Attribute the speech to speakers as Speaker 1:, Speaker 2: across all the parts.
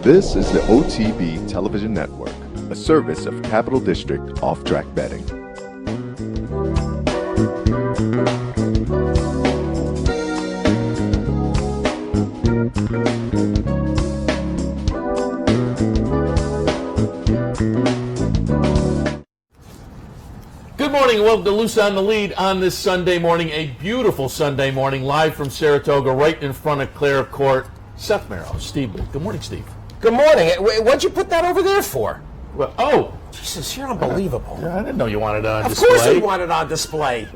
Speaker 1: This is the OTB Television Network, a service of Capital District Off-Track Betting.
Speaker 2: Good morning and welcome to Loose on the Lead on this Sunday morning, a beautiful Sunday morning, live from Saratoga, right in front of Clare Court. Seth Merrow, Steve Booth. Good morning, Steve.
Speaker 3: Good morning. What'd you put that over there for?
Speaker 2: Well,
Speaker 3: Jesus, you're unbelievable.
Speaker 2: I didn't know you wanted it on display.
Speaker 3: Of course we want it on display.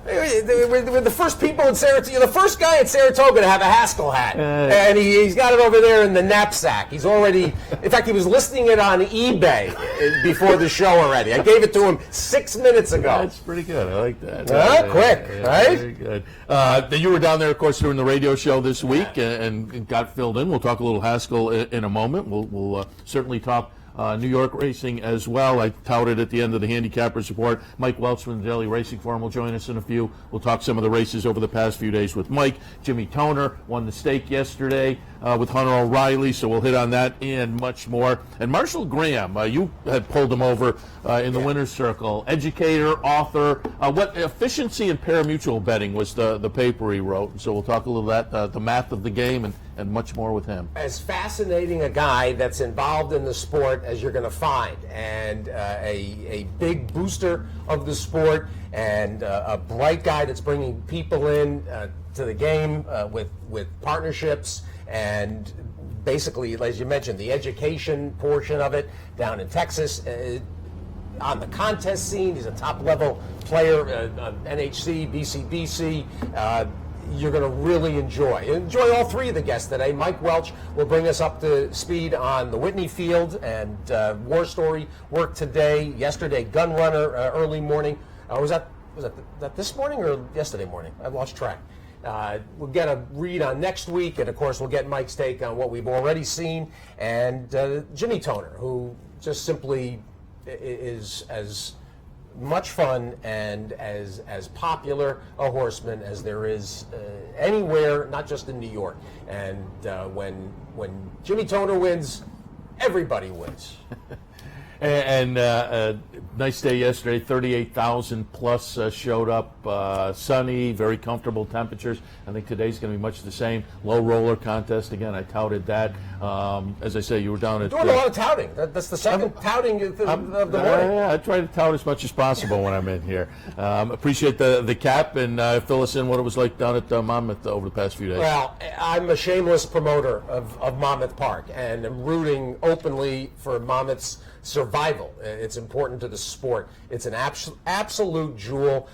Speaker 3: We're the first people in Saratoga. You're the first guy in Saratoga to have a Haskell hat. And he's got it over there in the knapsack. He's already, in fact, he was listing it on eBay before the show already. I gave it to him 6 minutes ago.
Speaker 2: That's pretty good. I like that.
Speaker 3: Quick, right?
Speaker 2: Very good. You were down there, of course, during the radio show this week and got filled in. We'll talk a little Haskell in a moment. We'll certainly talk New York racing as well. I touted at the end of the Handicappers Report. Mike Welch from the Daily Racing Forum will join us in a few. We'll talk some of the races over the past few days with Mike. Jimmy Toner won the stake yesterday with Hunter O'Reilly, so we'll hit on that and much more. And Marshall Graham, you had pulled him over in the winner's circle. Educator, author. What efficiency in parimutuel betting was the paper he wrote. And so we'll talk a little about that, the math of the game, and much more with him.
Speaker 3: As fascinating a guy that's involved in the sport as you're going to find, and a big booster of the sport, and a bright guy that's bringing people in to the game with partnerships, and basically, as you mentioned, the education portion of it down in Texas. On the contest scene, he's a top-level player, NHC, BCBC. You're going to really enjoy all three of the guests today. Mike Welch will bring us up to speed on the Whitney Field and War Story work today. Yesterday, Gun Runner early morning. Was that this morning or yesterday morning? I've lost track. We'll get a read on next week, and of course we'll get Mike's take on what we've already seen, and Jimmy Toner, who just simply is as much fun and as popular a horseman as there is anywhere, not just in New York. And when Jimmy Toner wins, everybody wins.
Speaker 2: And nice day yesterday, 38,000 plus showed up, sunny, very comfortable temperatures. I think today's going to be much the same. Low roller contest, again, I touted that. As I say, you were down at...
Speaker 3: Doing a lot of touting. That's the second touting of the morning.
Speaker 2: Yeah, I try to tout as much as possible when I'm in here. Appreciate the cap, and fill us in what it was like down at Monmouth over the past few days.
Speaker 3: Well, I'm a shameless promoter of Monmouth Park, and I'm rooting openly for Monmouth's survival. It's important to the sport. It's an absolute jewel.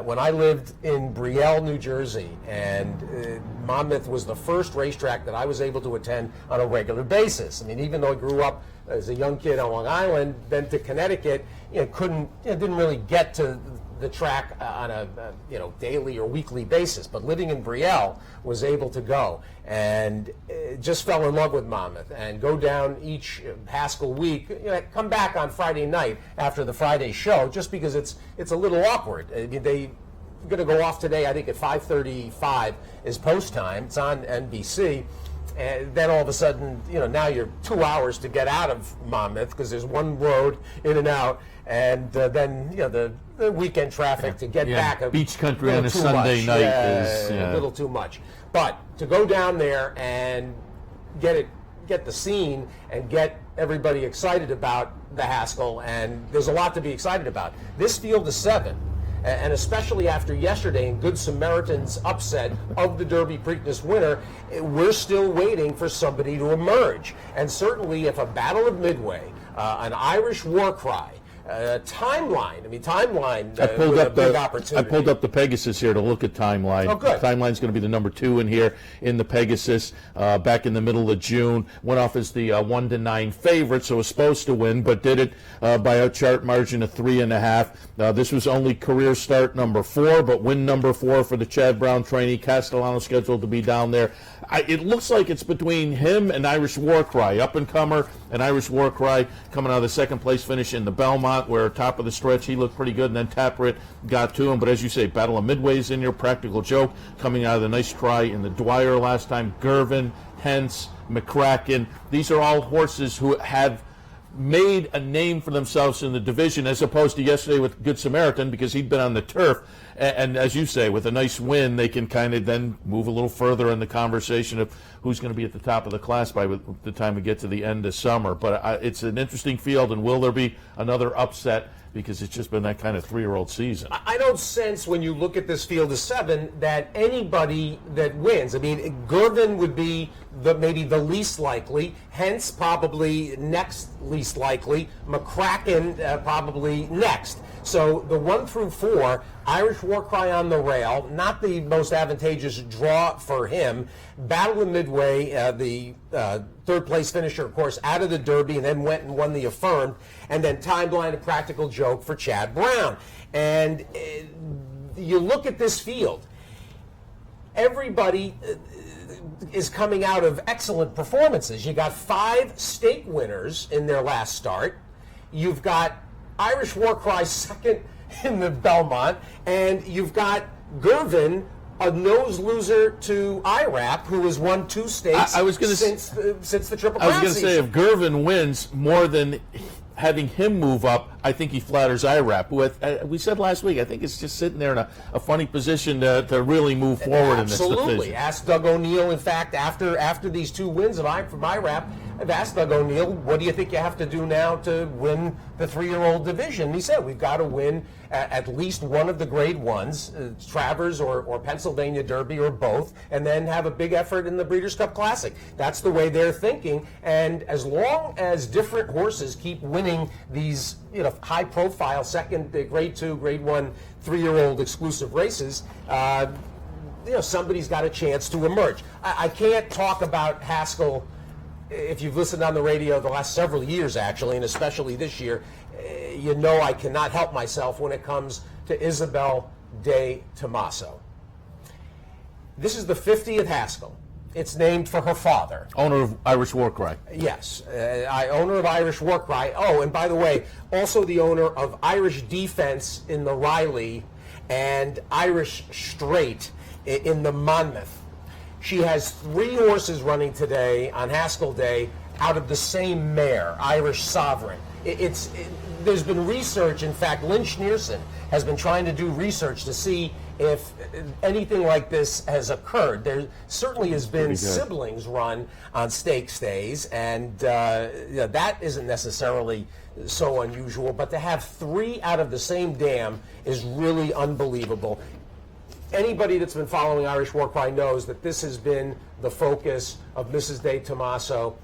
Speaker 3: When I lived in Brielle, New Jersey, and Monmouth was the first racetrack that I was able to attend on a regular basis. I mean, even though I grew up as a young kid on Long Island, then to Connecticut, didn't really get to the track on a daily or weekly basis. But living in Brielle, was able to go, and just fell in love with Monmouth, and go down each Haskell week. Come back on Friday night after the Friday show, just because it's a little awkward. I mean, they're going to go off today. I think at 5:35 is post time. It's on NBC. And then all of a sudden, now you're 2 hours to get out of Monmouth because there's one road in and out, and then the weekend traffic to get back.
Speaker 2: Beach country on a Sunday night is
Speaker 3: a little too much. But to go down there and get the scene and get everybody excited about the Haskell, and there's a lot to be excited about. This field is 7. And especially after yesterday and Good Samaritan's upset of the Derby Preakness winner, we're still waiting for somebody to emerge. And certainly if a Battle of Midway, an Irish war cry, Timeline. I mean, Timeline with a big opportunity.
Speaker 2: I pulled up the Pegasus here to look at Timeline.
Speaker 3: Oh, good.
Speaker 2: Timeline's going to be the number 2 in here in the Pegasus. Back in the middle of June, went off as the 1-9 favorite, so was supposed to win, but did it by a chart margin of 3.5. This was only career start number 4, but win number 4 for the Chad Brown trainee. Castellano scheduled to be down there. It looks like it's between him and Irish War Cry, up-and-comer, and Irish War Cry coming out of the second place finish in the Belmont, where top of the stretch he looked pretty good, and then Taprit got to him. But as you say, Battle of Midway's in your Practical Joke coming out of the nice try in the Dwyer last time. Gervin, Hence, McCracken. These are all horses who have made a name for themselves in the division, as opposed to yesterday with Good Samaritan, because he'd been on the turf. And as you say, with a nice win, they can kind of then move a little further in the conversation of who's going to be at the top of the class by the time we get to the end of summer. But it's an interesting field, and will there be another upset? Because it's just been that kind of 3-year-old season.
Speaker 3: I don't sense, when you look at this field of 7, that anybody that wins, I mean, Gervin would be maybe the least likely, Hence probably next least likely, McCracken probably next. So the 1 through 4, Irish Warcry on the rail, not the most advantageous draw for him. Battle of Midway, the third place finisher, of course, out of the Derby, and then went and won the Affirmed, and then Time Blind, a Practical Joke for Chad Brown. And you look at this field, everybody is coming out of excellent performances. You got 5 stake winners in their last start. You've got Irish Warcry second in the Belmont, and you've got Gervin, a nose loser to IRAP, who has won 2 stakes since the Triple Crown.
Speaker 2: I was going to say, if Gervin wins more than having him move up, I think he flatters IRAP. We said last week, I think it's just sitting there in a funny position to really move forward in this division.
Speaker 3: Absolutely. Ask Doug O'Neill, in fact, after these 2 wins from IRAP, I've asked Doug O'Neill, what do you think you have to do now to win the 3-year-old division? And he said, we've got to win at least one of the grade 1s, Travers or Pennsylvania Derby or both, and then have a big effort in the Breeders' Cup Classic. That's the way they're thinking. And as long as different horses keep winning these high-profile second, grade 2, grade 1, 3-year-old exclusive races, somebody's got a chance to emerge. I can't talk about Haskell. If you've listened on the radio the last several years, actually, and especially this year, I cannot help myself when it comes to Isabel de Tomaso. This is the 50th Haskell. It's named for her father.
Speaker 2: Owner of Irish Warcry.
Speaker 3: Yes, owner of Irish Warcry. Oh, and by the way, also the owner of Irish Defense in the Riley and Irish Straight in the Monmouth. She has 3 horses running today on Haskell Day out of the same mare, Irish Sovereign. There's been research, in fact, Lynn Schneerson has been trying to do research to see if anything like this has occurred. There certainly has been siblings run on stakes days, and that isn't necessarily so unusual, but to have 3 out of the same dam is really unbelievable. Anybody that's been following Irish Warcry knows that this has been the focus of Mrs. de Tomaso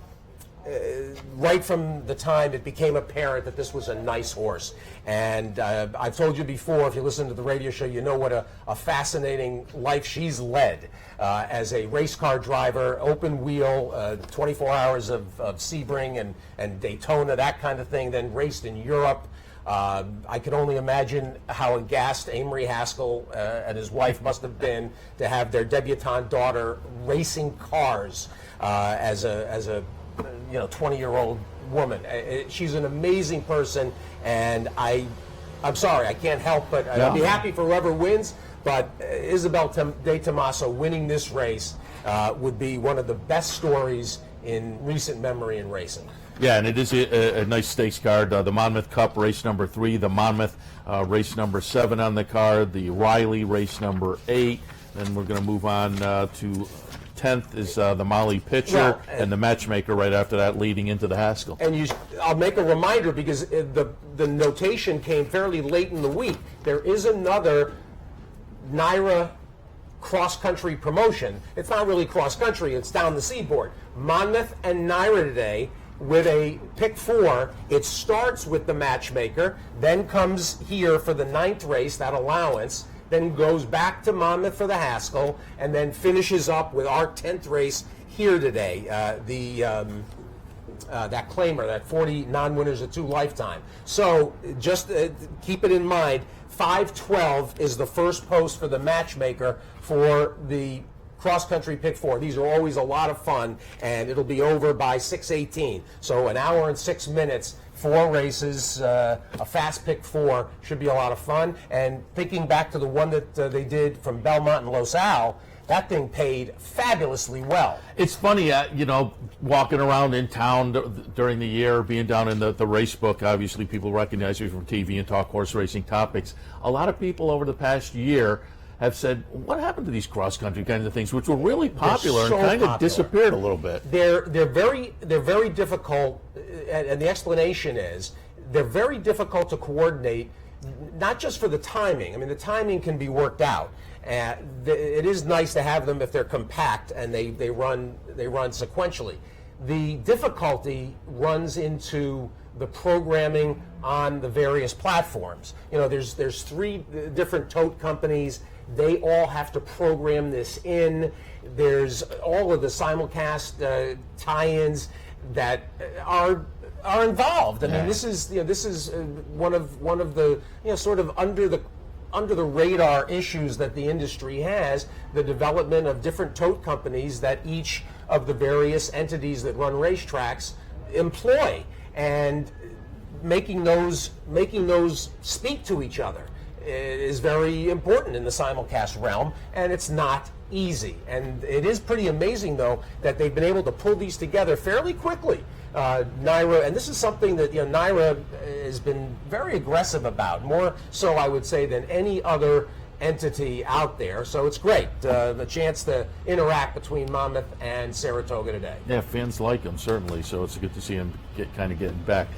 Speaker 3: right from the time it became apparent that this was a nice horse. And I've told you before, if you listen to the radio show, you know what a fascinating life she's led as a race car driver, open wheel, 24 hours of Sebring and Daytona, that kind of thing, then raced in Europe. I can only imagine how aghast Amory Haskell and his wife must have been to have their debutante daughter racing cars as a 20-year-old woman. She's an amazing person, and I'm sorry, I can't help but I'll be happy for whoever wins. But Isabel de Tomaso winning this race would be one of the best stories in recent memory in racing.
Speaker 2: Yeah, and it is a nice stakes card. The Monmouth Cup, race number 3. The Monmouth, race number 7 on the card. The Riley, race number 8. Then we're going to move on to 10th is the Molly Pitcher, and the Matchmaker right after that, leading into the Haskell.
Speaker 3: And I'll make a reminder, because the notation came fairly late in the week. There is another NYRA cross-country promotion. It's not really cross-country, it's down the seaboard. Monmouth and NYRA today with a pick 4. It starts with the Matchmaker, then comes here for the 9th race, that allowance, then goes back to Monmouth for the Haskell, and then finishes up with our 10th race here today, that claimer, that 40 non-winners at 2 lifetime. So just keep it in mind, 5:12 is the first post for the Matchmaker for the cross-country pick 4. These are always a lot of fun, and it'll be over by 6:18. So an hour and 6 minutes, 4 races, a fast pick 4 should be a lot of fun. And thinking back to the one that they did from Belmont and Los Al, that thing paid fabulously well.
Speaker 2: It's funny, walking around in town during the year, being down in the race book. Obviously, people recognize you from TV and talk horse racing topics. A lot of people over the past year have said, what happened to these cross-country kinds of things, which were really popular
Speaker 3: so
Speaker 2: and kind
Speaker 3: popular.
Speaker 2: of disappeared a little bit.
Speaker 3: They're very difficult, and the explanation is they're very difficult to coordinate, not just for the timing. I mean, the timing can be worked out. It is nice to have them if they're compact and they run sequentially. The difficulty runs into the programming on the various platforms. There's 3 different tote companies. They all have to program this in. There's all of the simulcast tie-ins that are involved. I mean, this is one of the sort of under the radar issues that the industry has, the development of different tote companies that each of the various entities that run racetracks employ, and making those speak to each other is very important in the simulcast realm, and it's not easy. And it is pretty amazing, though, that they've been able to pull these together fairly quickly. NYRA, and this is something that NYRA has been very aggressive about, more so I would say than any other entity out there. So it's great, the chance to interact between Monmouth and Saratoga today.
Speaker 2: Yeah, fans like him, certainly, so it's good to see him getting back.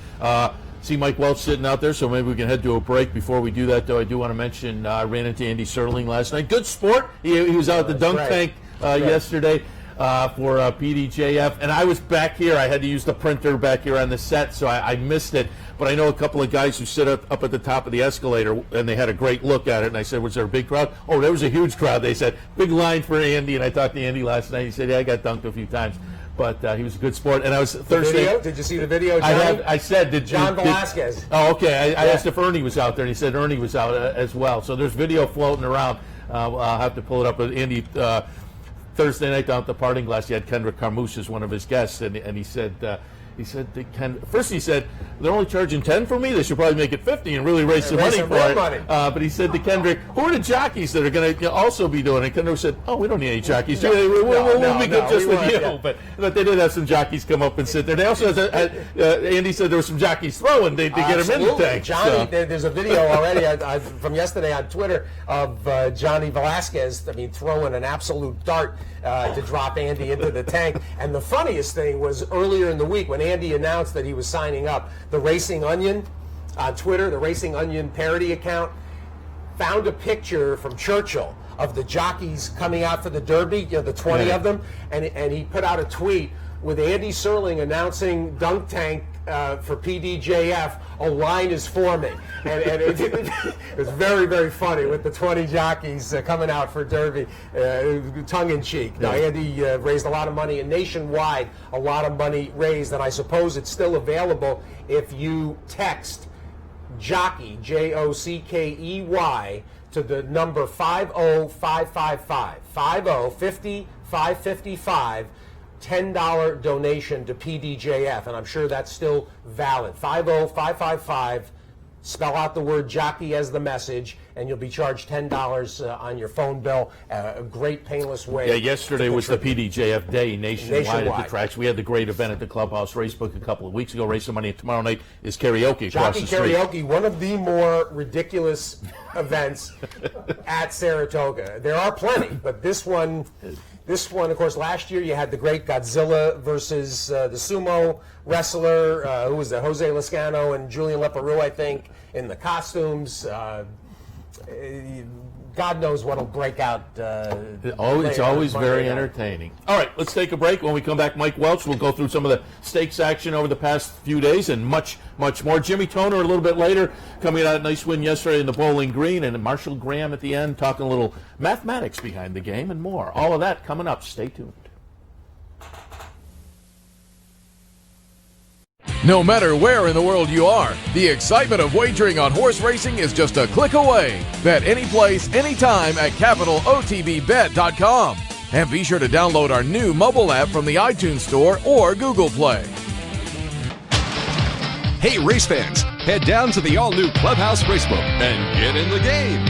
Speaker 2: See Mike Welch sitting out there, so maybe we can head to a break. Before we do that, though, I do want to mention I ran into Andy Serling last night. Good sport. He was out at the dunk tank yesterday for PDJF, and I was back here. I had to use the printer back here on the set, so I missed it. But I know a couple of guys who sit up at the top of the escalator, and they had a great look at it. And I said, was there a big crowd? Oh, there was a huge crowd. They said, big line for Andy. And I talked to Andy last night. He said, yeah, I got dunked a few times. But he was a good sport. And I was Thursday.
Speaker 3: Video? Did you see the video, Johnny?
Speaker 2: I said,
Speaker 3: John Velasquez.
Speaker 2: Oh, okay. I asked if Ernie was out there, and he said Ernie was out as well. So there's video floating around. I'll have to pull it up. But Andy, Thursday night down at the Parting Glass, he had Kendrick Carmouche as one of his guests, and he said, first he said, they're only charging 10 for me. They should probably make it 50 and really raise some money for it. But he said to Kendrick, who are the jockeys that are going to also be doing it? Kendrick said, oh, we don't need any jockeys. We'll be good just with you. Yeah. But they did have some jockeys come up and sit there. They also had, Andy said there were some jockeys throwing to get him in the tank.
Speaker 3: Johnny, there's a video already from yesterday on Twitter of Johnny Velasquez, throwing an absolute dart to drop Andy into the tank. And the funniest thing was earlier in the week when Andy announced that he was signing up, the Racing Onion on Twitter, the Racing Onion parody account, found a picture from Churchill of the jockeys coming out for the Derby, the 20 of them, and he put out a tweet with Andy Serling announcing Dunk Tank for PDJF, a line is forming. And it was very, very funny with the 20 jockeys coming out for Derby, tongue-in-cheek. Now, Andy raised a lot of money, and nationwide, a lot of money raised, and I suppose it's still available if you text Jockey, Jockey, to the number 50555, 50555, $10 donation to PDJF, and I'm sure that's still valid. 50555, spell out the word jockey as the message, and you'll be charged $10 on your phone bill. A great painless way.
Speaker 2: Yeah, yesterday was the PDJF day nationwide at the tracks. We had the great event at the Clubhouse Racebook a couple of weeks ago. Race some money. Tomorrow night is karaoke across the street.
Speaker 3: Jockey karaoke, one of the more ridiculous events at Saratoga. There are plenty, but this one, of course, last year you had the great Godzilla versus the sumo wrestler, who was Jose Lascano and Julian Leparoux, I think, in the costumes. God knows what'll break out.
Speaker 2: It's always very entertaining. All right, let's take a break. When we come back, Mike Welch will go through some of the stakes action over the past few days and much, much more. Jimmy Toner a little bit later, coming out a nice win yesterday in the Bowling Green, and Marshall Graham at the end talking a little mathematics behind the game and more. All of that coming up. Stay tuned.
Speaker 4: No matter where in the world you are, the excitement of wagering on horse racing is just a click away. Bet any place, anytime at CapitalOTBBet.com. And be sure to download our new mobile app from the iTunes Store or Google Play.
Speaker 5: Hey, race fans, head down to the all-new Clubhouse Racebook and get in the game.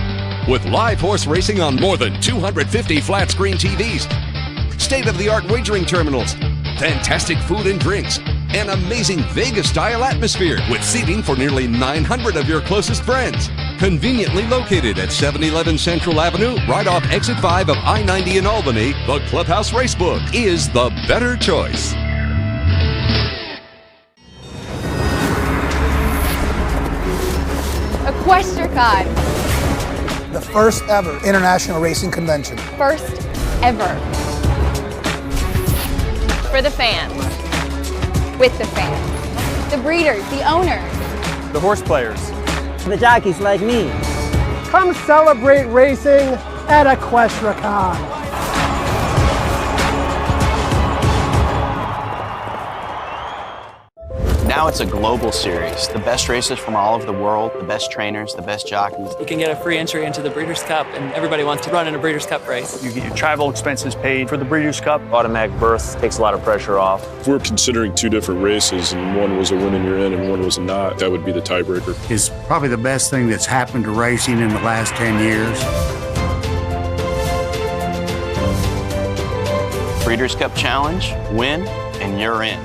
Speaker 5: with live horse racing on more than 250 flat-screen TVs, state-of-the-art wagering terminals, fantastic food and drinks, an amazing Vegas-style atmosphere with seating for nearly 900 of your closest friends. Conveniently located at 711 Central Avenue, right off Exit 5 of I-90 in Albany, the Clubhouse Racebook is the better choice.
Speaker 6: EquestriaCon.
Speaker 7: The first ever international racing convention.
Speaker 6: First ever. For the fans. With the fans. The breeders, the owners.
Speaker 8: The horse players.
Speaker 9: The jockeys like me.
Speaker 10: Come celebrate racing at EquestriaCon.
Speaker 11: Now it's a global series. The best racers from all over the world, the best trainers, the best jockeys.
Speaker 12: You can get a free entry into the Breeders' Cup, and everybody wants to run in a Breeders' Cup race.
Speaker 8: You get your travel expenses paid for the Breeders' Cup.
Speaker 13: Automatic berth takes a lot of pressure off.
Speaker 14: If we're considering two different races and one was a win and you're in and one was not, that would be the tiebreaker.
Speaker 15: It's probably the best thing that's happened to racing in the last 10 years.
Speaker 11: Breeders' Cup Challenge, win, and you're in.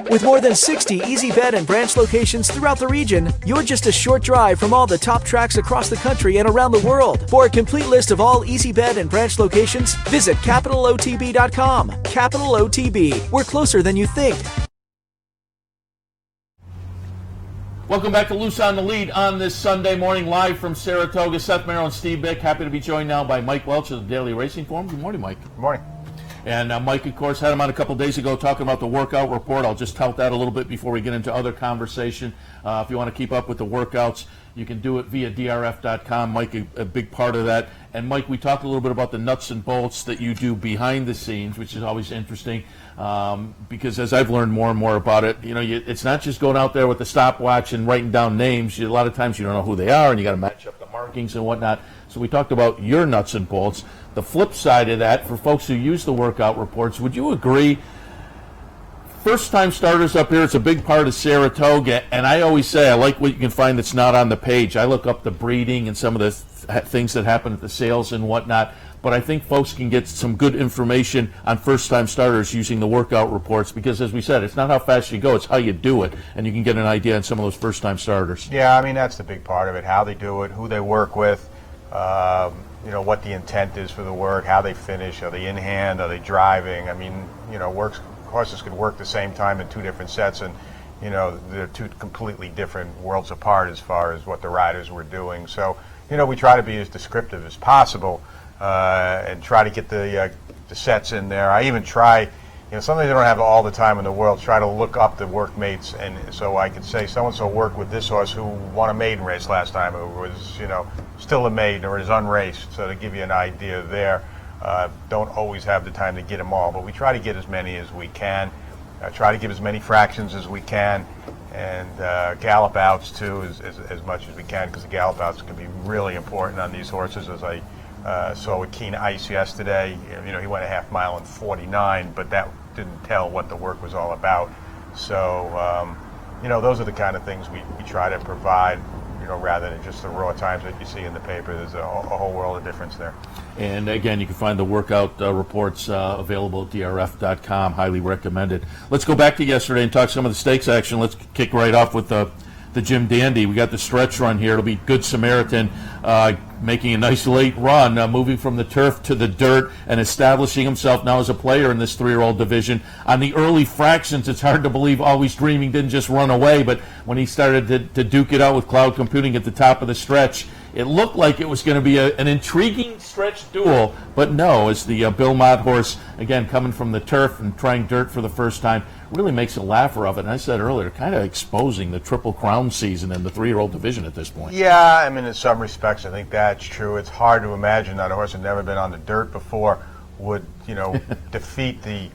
Speaker 16: With more than 60 Easy Bet and branch locations throughout the region, you're just a short drive from all the top tracks across the country and around the world. For a complete list of all Easy Bet and branch locations, visit CapitalOTB.com. Capital OTB. We're closer than you think.
Speaker 2: Welcome back to Loose on the Lead on this Sunday morning, live from Saratoga. Seth Merrill and Steve Bick. Happy to be joined now by Mike Welch of the Daily Racing Forum. Good morning, Mike.
Speaker 17: Good morning.
Speaker 2: And Mike, of course, had him on a couple days ago talking about the workout report. I'll just tout that a little bit before we get into other conversation. If you want to keep up with the workouts, you can do it via DRF.com. Mike, a big part of that. And Mike, we talked a little bit about the nuts and bolts that you do behind the scenes, which is always interesting because as I've learned more and more about it, you know, it's not just going out there with the stopwatch and writing down names. A lot of times you don't know who they are, and you got to match up the markings and whatnot. So we talked about your nuts and bolts. The flip side of that, for folks who use the workout reports, would you agree, first-time starters up here, it's a big part of Saratoga, and I always say I like what you can find that's not on the page. I look up the breeding and some of the things that happen at the sales and whatnot, but I think folks can get some good information on first-time starters using the workout reports because, as we said, it's not how fast you go, it's how you do it, and you can get an idea on some of those first-time starters.
Speaker 17: Yeah, I mean, that's the big part of it, how they do it, who they work with, you know, what the intent is for the work, how they finish, are they in hand, are they driving? I mean, you know, horses could work the same time in two different sets, and, you know, they're two completely different worlds apart as far as what the riders were doing. So, you know, we try to be as descriptive as possible and try to get the sets in there. I even try, you know, sometimes I don't have all the time in the world, try to look up the workmates, and so I could say so-and-so worked with this horse who won a maiden race last time, who was, you know, still a maiden or is unraced, so to give you an idea there. Don't always have the time to get them all, but we try to get as many as we can. Try to give as many fractions as we can, and gallop outs too as much as we can, because the gallop outs can be really important on these horses. As I saw with Keen Ice yesterday, you know, he went a half mile in 49, but that didn't tell what the work was all about. So, you know, those are the kind of things we try to provide, you know, rather than just the raw times that you see in the paper. There's a whole world of difference there.
Speaker 2: And again, you can find the workout reports available at DRF.com. Highly recommended. Let's go back to yesterday and talk some of the stakes action. Let's kick right off with the Jim Dandy. We got the stretch run here. It'll be Good Samaritan making a nice late run, moving from the turf to the dirt and establishing himself now as a player in this 3-year-old division. On the early fractions, it's hard to believe Always Dreaming didn't just run away, but when he started to duke it out with Cloud Computing at the top of the stretch, it looked like it was going to be an intriguing stretch duel, but no, as the Bill Mott horse, again, coming from the turf and trying dirt for the first time, really makes a laugher of it. And I said earlier, kind of exposing the Triple Crown season in the 3-year-old division at this point.
Speaker 17: Yeah, I mean, in some respects, I think that's true. It's hard to imagine that a horse who had never been on the dirt before would, you know, defeat the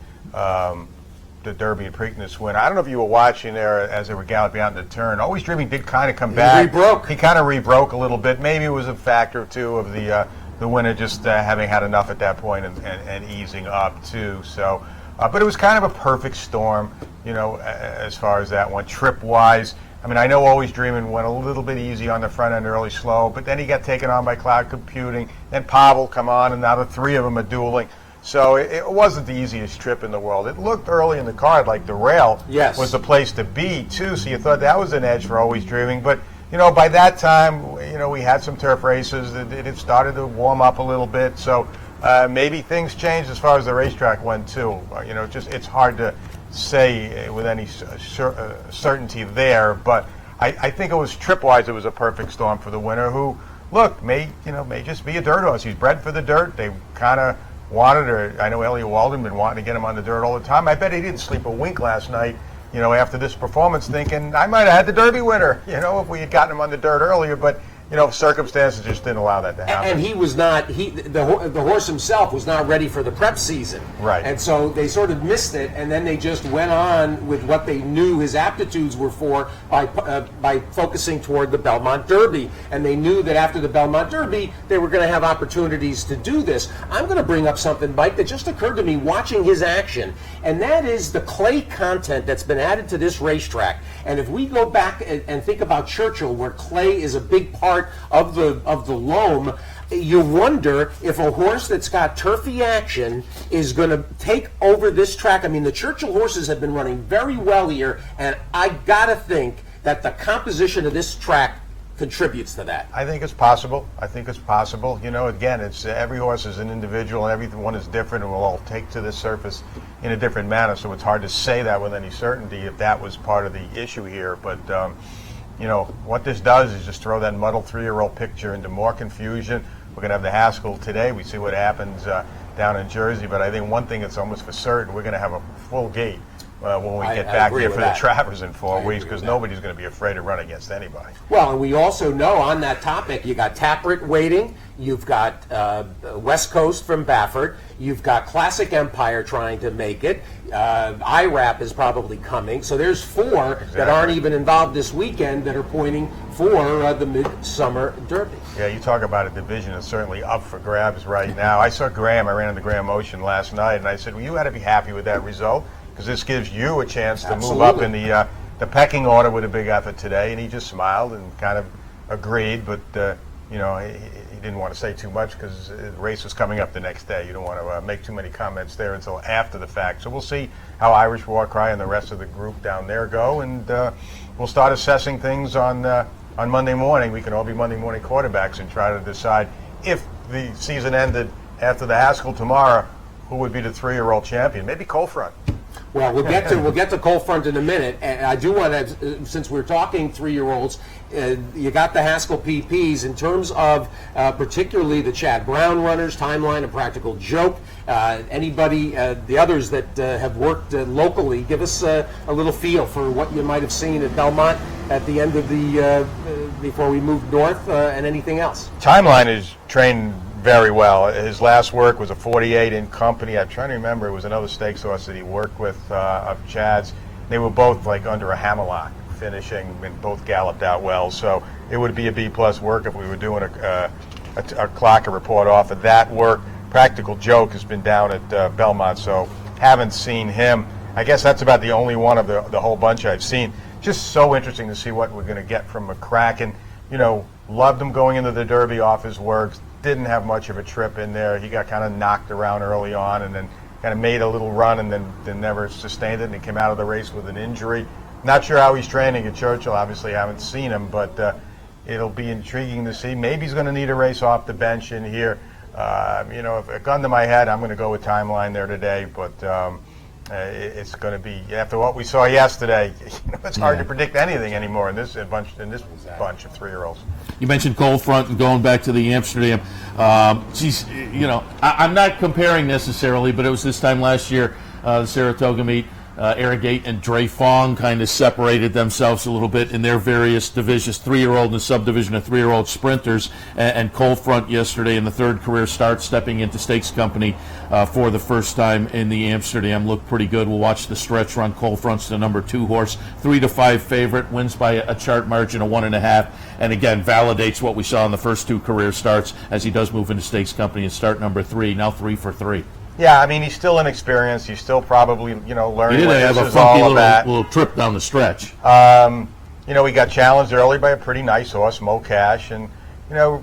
Speaker 17: Derby and Preakness win. I don't know if you were watching there as they were galloping out in the turn. Always Dreaming did kind of come back. He kind of rebroke a little bit. Maybe it was a factor or two of the winner just having had enough at that point and easing up too. So, but it was kind of a perfect storm, you know, as far as that one. Trip-wise, I mean, I know Always Dreaming went a little bit easy on the front end early, slow, but then he got taken on by Cloud Computing. Then Pavel come on, and now the three of them are dueling. So it wasn't the easiest trip in the world. It looked early in the card like the rail was the place to be, too, so you thought that was an edge for Always Dreaming. But, by that time, we had some turf races. It had started to warm up a little bit, so maybe things changed as far as the racetrack went, too. It's hard to say with any certainty there, but I think it was trip-wise, it was a perfect storm for the winner, who, look, may just be a dirt horse. He's bred for the dirt. They kind of wanted her. I know Elliot Walden been wanting to get him on the dirt all the time. I bet he didn't sleep a wink last night, after this performance, thinking I might have had the Derby winner, if we had gotten him on the dirt earlier, but circumstances just didn't allow that to happen.
Speaker 3: And he was not. The horse himself was not ready for the prep season.
Speaker 17: Right.
Speaker 3: And so they sort of missed it, and then they just went on with what they knew his aptitudes were for by focusing toward the Belmont Derby. And they knew that after the Belmont Derby, they were going to have opportunities to do this. I'm going to bring up something, Mike, that just occurred to me watching his action, and that is the clay content that's been added to this racetrack. And if we go back and think about Churchill, where clay is a big part of the loam, you wonder if a horse that's got turfy action is going to take over this track. I mean, the Churchill horses have been running very well here, and I gotta think that the composition of this track contributes to that.
Speaker 17: I think it's possible. Again, it's every horse is an individual, and everyone is different, and will all take to this surface in a different manner. So it's hard to say that with any certainty if that was part of the issue here. But what this does is just throw that muddled 3-year-old picture into more confusion. We're going to have the Haskell today. We see what happens down in Jersey. But I think one thing that's almost for certain, we're going to have a full gate when we get back here for the Travers in 4 weeks, because nobody's going to be afraid to run against anybody.
Speaker 3: Well, and we also know on that topic, you got Tappert waiting, you've got West Coast from Baffert, you've got Classic Empire trying to make it, IRAP is probably coming, so there's 4 that aren't even involved this weekend that are pointing for the Midsummer Derby.
Speaker 17: Yeah, you talk about a division that's certainly up for grabs right now. I saw Graham, I ran into Graham Ocean last night, and I said, well, you had to be happy with that result, because this gives you a chance to move up in the pecking order with a big effort today. And he just smiled and kind of agreed, but he didn't want to say too much because the race was coming up the next day. You don't want to make too many comments there until after the fact. So we'll see how Irish Warcry and the rest of the group down there go, and we'll start assessing things on Monday morning. We can all be Monday morning quarterbacks and try to decide if the season ended after the Haskell tomorrow, who would be the 3-year-old champion? Maybe Colefront.
Speaker 3: Well, we'll get to Colefront in a minute, and I do want to, since we're talking 3-year-olds, you got the Haskell PPs in terms of particularly the Chad Brown runners, Timeline, and Practical Joke. Anybody, the others that have worked locally, give us a little feel for what you might have seen at Belmont at the end of the before we moved north, and anything else.
Speaker 17: Timeline is trained very well. His last work was a 48 in company. I'm trying to remember, it was another stakes horse that he worked with of Chad's. They were both like under a hammerlock finishing, and both galloped out well. So it would be a B+ work if we were doing a Clocker report off of that work. Practical Joke has been down at Belmont, so haven't seen him. I guess that's about the only one of the whole bunch I've seen. Just so interesting to see what we're going to get from McCracken. Loved him going into the Derby off his works. Didn't have much of a trip in there. He got kind of knocked around early on and then kind of made a little run and then never sustained it, and he came out of the race with an injury. Not sure how he's training at Churchill. Obviously, haven't seen him, but it'll be intriguing to see. Maybe he's going to need a race off the bench in here. If a gun to my head, I'm going to go with Timeline there today, but it's going to be, after what we saw yesterday, it's hard to predict anything anymore in this bunch of 3-year-olds.
Speaker 2: You mentioned Colefront and going back to the Amsterdam. I'm not comparing necessarily, but it was this time last year, the Saratoga meet. Arrogate and Dre Fong kind of separated themselves a little bit in their various divisions, 3-year-old and the subdivision of 3-year-old sprinters, and Colefront yesterday in the 3rd career start, stepping into stakes company for the first time in the Amsterdam, looked pretty good. We'll watch the stretch run. Colefront's the number 2 horse, 3-5 favorite, wins by a chart margin of 1.5, and again validates what we saw in the first 2 career starts as he does move into stakes company and start number 3, now 3 for 3.
Speaker 17: Yeah, I mean, he's still inexperienced. He's still probably, learning what this is all about.
Speaker 2: He did have a funky little trip down the stretch.
Speaker 17: you know, he got challenged early by a pretty nice horse, Mo Cash, and, you know,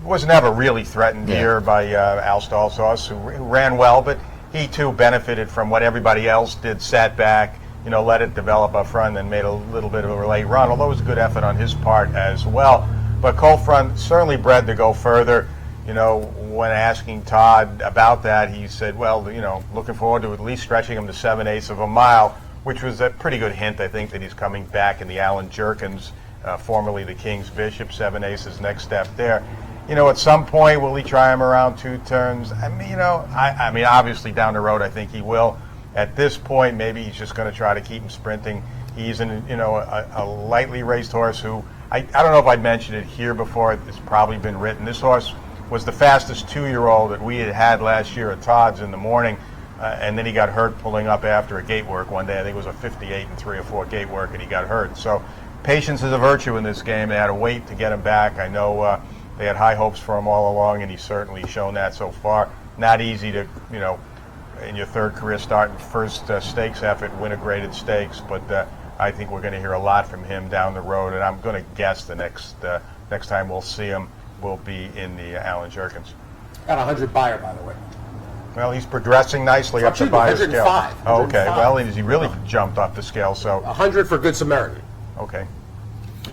Speaker 17: was never really threatened here by Al Stahl's horse, who ran well, but he too benefited from what everybody else did, sat back, you know, let it develop up front, and made a little bit of a late run, although it was a good effort on his part as well. But Cold Front certainly bred to go further. You know, when asking Todd about that, he said, well, you know, looking forward to at least stretching him to 7/8 of a mile, which was a pretty good hint, I think, that he's coming back in the Alan Jerkins, formerly the King's Bishop. 7/8 is next step there. You know, at some point, will he try him around 2 turns? I mean, you know, I mean, obviously down the road, I think he will. At this point, maybe he's just going to try to keep him sprinting. He's a lightly raced horse who, I don't know if I'd mentioned it here before. It's probably been written. This horse was the fastest 2-year-old that we had last year at Todd's in the morning, and then he got hurt pulling up after a gate work one day. I think it was a 58 and 3 or 4 gate work, and he got hurt. So patience is a virtue in this game. They had to wait to get him back. I know they had high hopes for him all along, and he's certainly shown that so far. Not easy to, you know, in your third career start and first stakes effort, win a graded stakes, but I think we're going to hear a lot from him down the road, and I'm going to guess the next time we'll see him will be in the Alan Jerkins.
Speaker 3: Got 100 buyer, by the way.
Speaker 17: Well, he's progressing nicely up the buyer scale.
Speaker 3: 105.
Speaker 17: Oh, okay. Well, he really jumped off the scale. So
Speaker 3: 100 for Good Samaritan.
Speaker 17: Okay.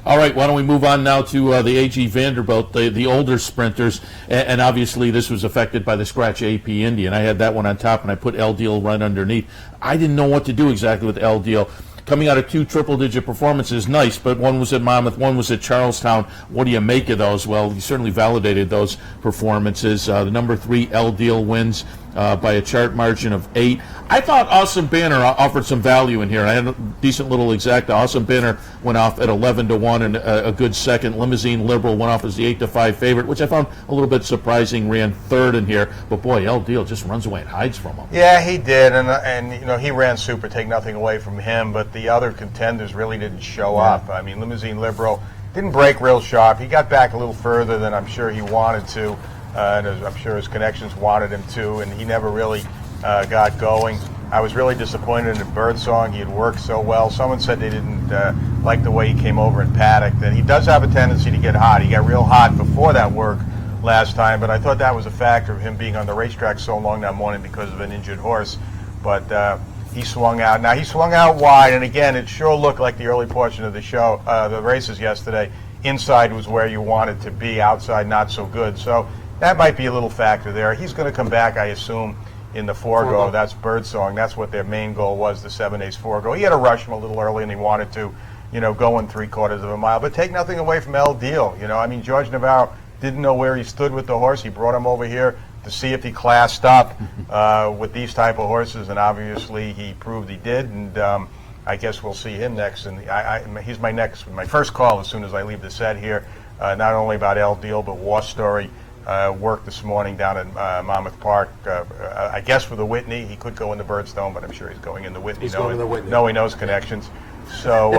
Speaker 2: All right, why don't we move on now to the A.G. Vanderbilt, the older sprinters, and obviously this was affected by the scratch AP Indian. I had that one on top, and I put El Deal right underneath. I didn't know what to do exactly with El Deal. Coming out of 2 triple-digit performances, nice, but one was at Monmouth, one was at Charlestown. What do you make of those? Well, he certainly validated those performances. The number 3 El Deal wins by a chart margin of 8. I thought Awesome Banner offered some value in here. I had a decent little exacta. Awesome Banner went off at 11-1 and a good second. Limousine Liberal went off as the 8-5 favorite, which I found a little bit surprising. Ran third in here, but boy, El Deal just runs away and hides from him.
Speaker 17: Yeah, he did, and you know, he ran super. Take nothing away from him, but the other contenders really didn't show up. I mean, Limousine Liberal didn't break real sharp. He got back a little further than I'm sure he wanted to. And I'm sure his connections wanted him to, and he never really got going. I was really disappointed in Birdsong. He had worked so well. Someone said they didn't like the way he came over in paddock. That he does have a tendency to get hot. He got real hot before that work last time, but I thought that was a factor of him being on the racetrack so long that morning because of an injured horse. But he swung out. Now, he swung out wide, and again, it sure looked like the early portion of the show, the races yesterday. Inside was where you wanted to be. Outside, not so good. So that might be a little factor there. He's going to come back, I assume, in the Forego. That's Birdsong. That's what their main goal was, the 7/8 Forego. He had to rush him a little early, and he wanted to, you know, go in 3/4 of a mile. But take nothing away from El Deal. You know, I mean, George Navarro didn't know where he stood with the horse. He brought him over here to see if he classed up with these type of horses, and obviously he proved he did. And I guess we'll see him next. And he's my first call as soon as I leave the set here. Not only about El Deal, but War Story. Work this morning down at Monmouth Park. I guess for the Whitney. He could go in the Birdstone, but I'm sure he's going in the Whitney.
Speaker 3: He's going in the Whitney.
Speaker 17: No, he knows connections. So,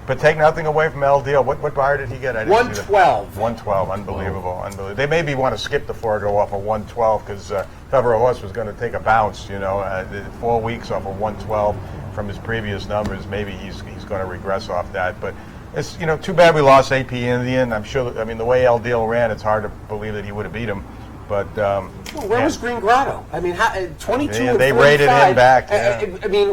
Speaker 17: but take nothing away from El Deal. What buyer did he get?
Speaker 3: 112.
Speaker 17: 112. Unbelievable. Unbelievable. They maybe want to skip the Forego off of 112 because Feverill Horse was going to take a bounce. You know, 4 weeks off of 112 from his previous numbers. Maybe he's going to regress off that, but. It's, you know, too bad we lost AP Indian. I'm sure. I mean, the way El Deal ran, it's hard to believe that he would have beat him. But
Speaker 3: where was Green Grotto? I mean, 22 and
Speaker 17: they
Speaker 3: 45.
Speaker 17: rated him back. Yeah.
Speaker 3: I mean,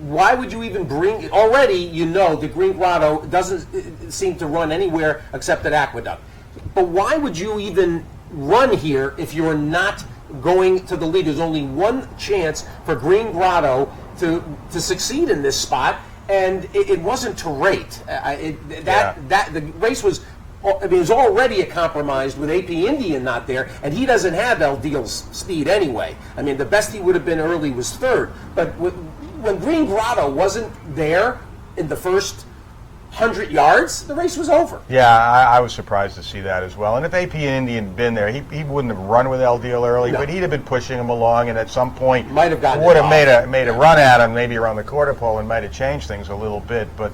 Speaker 3: why would you even bring? Already, you know, the Green Grotto doesn't seem to run anywhere except at Aqueduct. But why would you even run here if you're not going to the lead? There's only one chance for Green Grotto to succeed in this spot. And it wasn't to rate. The race was, I mean, it was already a compromised with AP Indian not there, and he doesn't have El Deal's speed anyway. I mean, the best he would have been early was third. But when Green Grotto wasn't there in the first 100 yards, the race was over.
Speaker 17: Yeah, I was surprised to see that as well. And if AP Indian had been there, he wouldn't have run with El Deal early, but he'd have been pushing him along, and at some point
Speaker 3: might have gotten
Speaker 17: would have made a run at him, maybe around the quarter pole, and might have changed things a little bit. But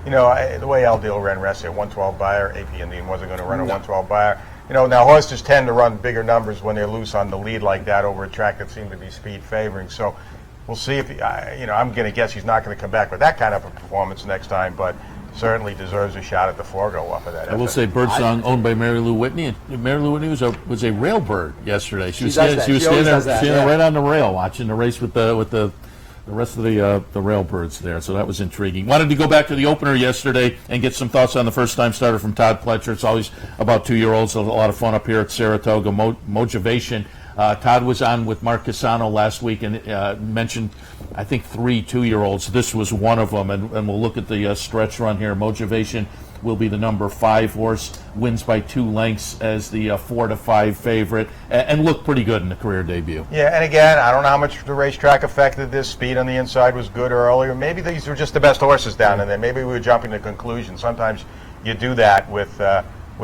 Speaker 17: you know, the way El Deal ran rest at 112 buyer, AP Indian wasn't going to run a 112 buyer. You know, now horses tend to run bigger numbers when they're loose on the lead like that over a track that seemed to be speed favoring. So we'll see if you know, I'm going to guess he's not going to come back with that kind of a performance next time, but certainly deserves a shot at the Forego off of that.
Speaker 2: I will say Birdsong owned by Mary Lou Whitney. And Mary Lou Whitney was a rail bird yesterday. She was standing there right on the rail watching the race with the rest of the rail birds there. So that was intriguing. Wanted to go back to the opener yesterday and get some thoughts on the first-time starter from Todd Pletcher. It's always about 2-year-olds. A lot of fun up here at Saratoga. Motivation. Todd was on with Mark Casano last week and mentioned, I think, 3 2-year-olds. This was one of them, and we'll look at the stretch run here. Motivation will be the number 5 horse, wins by 2 lengths as the 4-5 favorite, and looked pretty good in the career debut.
Speaker 17: Yeah, and again, I don't know how much the racetrack affected this. Speed on the inside was good earlier. Maybe these were just the best horses down in there. Maybe we were jumping to conclusions. Sometimes you do that with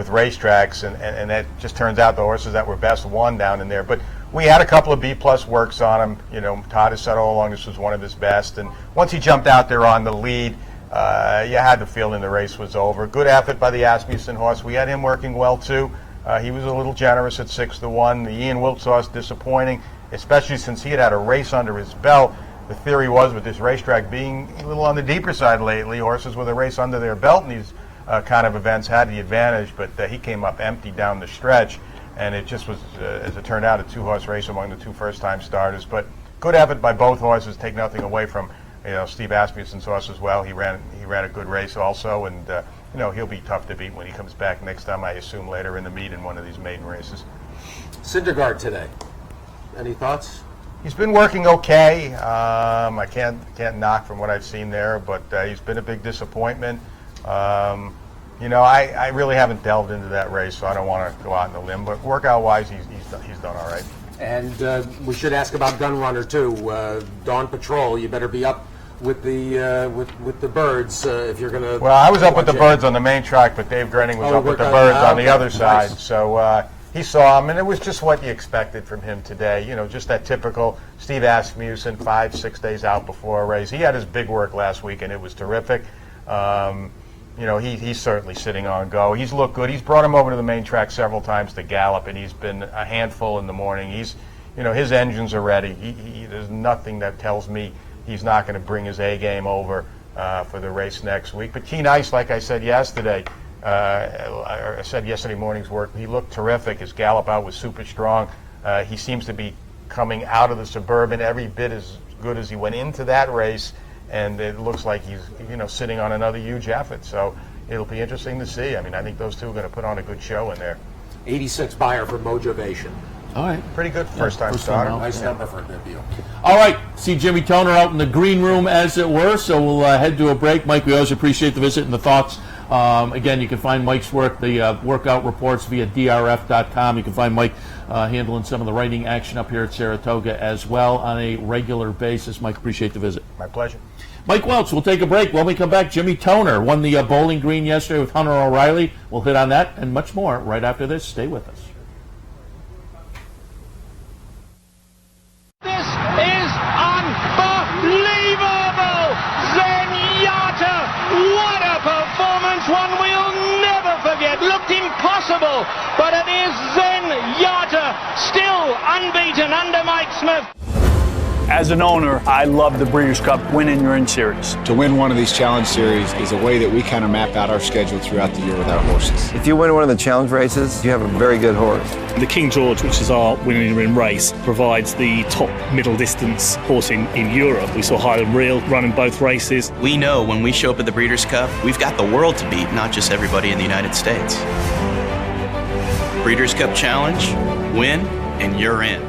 Speaker 17: racetracks, and that just turns out the horses that were best won down in there. But we had a couple of B-plus works on him. You know, Todd has said all along this was one of his best. And once he jumped out there on the lead, you had the feeling the race was over. Good effort by the Asmussen horse. We had him working well, too. He was a little generous at 6-1. The Ian Wilkes horse disappointing, especially since he had a race under his belt. The theory was with this racetrack being a little on the deeper side lately, horses with a race under their belt in these kind of events had the advantage, but he came up empty down the stretch, and it just was, as it turned out, a 2-horse race among the 2 first-time starters. But good effort by both horses. Take nothing away from Steve Asmussen's horse as well. He ran a good race also, and he'll be tough to beat when he comes back next time, I assume, later in the meet in one of these maiden races.
Speaker 3: Syndergaard today. Any thoughts?
Speaker 17: He's been working okay. I can't knock from what I've seen there, but he's been a big disappointment. I really haven't delved into that race, so I don't want to go out on a limb. But workout-wise, he's done all right.
Speaker 3: And we should ask about Gun Runner too. Dawn Patrol. You better be up with the birds if you're going to.
Speaker 17: Well, I was up with the birds on the main track, but Dave Grenning was up with the birds on the other side.
Speaker 3: Nice.
Speaker 17: So he saw him, and it was just what you expected from him today. Just that typical Steve Asmussen, 5-6 days out before a race. He had his big work last week, and it was terrific. He's certainly sitting on go. He's looked good. He's brought him over to the main track several times to gallop, and he's been a handful in the morning. His engines are ready. There's nothing that tells me he's not going to bring his A game over for the race next week. But Keen Ice, like I said yesterday, I said yesterday morning's work, he looked terrific. His gallop out was super strong. He seems to be coming out of the Suburban every bit as good as he went into that race. And it looks like he's, sitting on another huge effort. So it'll be interesting to see. I mean, I think those two are going to put on a good show in there.
Speaker 3: 86 buyer for Motivation.
Speaker 2: All right.
Speaker 17: Pretty good first-time starter.
Speaker 3: Nice number for a debut.
Speaker 2: All right. See Jimmy Toner out in the green room, as it were. So we'll head to a break. Mike, we always appreciate the visit and the thoughts. Again, you can find Mike's work, the workout reports, via drf.com. You can find Mike handling some of the writing action up here at Saratoga as well on a regular basis. Mike, appreciate the visit.
Speaker 17: My pleasure.
Speaker 2: Mike Welch, we'll take a break. When we come back, Jimmy Toner won the Bowling Green yesterday with Hunter O'Reilly. We'll hit on that and much more right after this. Stay with us.
Speaker 18: This is unbelievable! Zenyatta! What a performance! One we'll never forget. Looked impossible, but it is Zenyatta, still unbeaten under Mike Smith.
Speaker 8: As an owner, I love the Breeders' Cup Win in Your In series.
Speaker 19: To win one of these challenge series is a way that we kind of map out our schedule throughout the year with our horses.
Speaker 20: If you win one of the challenge races, you have a very good horse.
Speaker 21: The King George, which is our Win in Your In race, provides the top middle distance horse in Europe. We saw Highland Reel run in both races.
Speaker 11: We know when we show up at the Breeders' Cup, we've got the world to beat, not just everybody in the United States. Breeders' Cup Challenge, win, and you're in.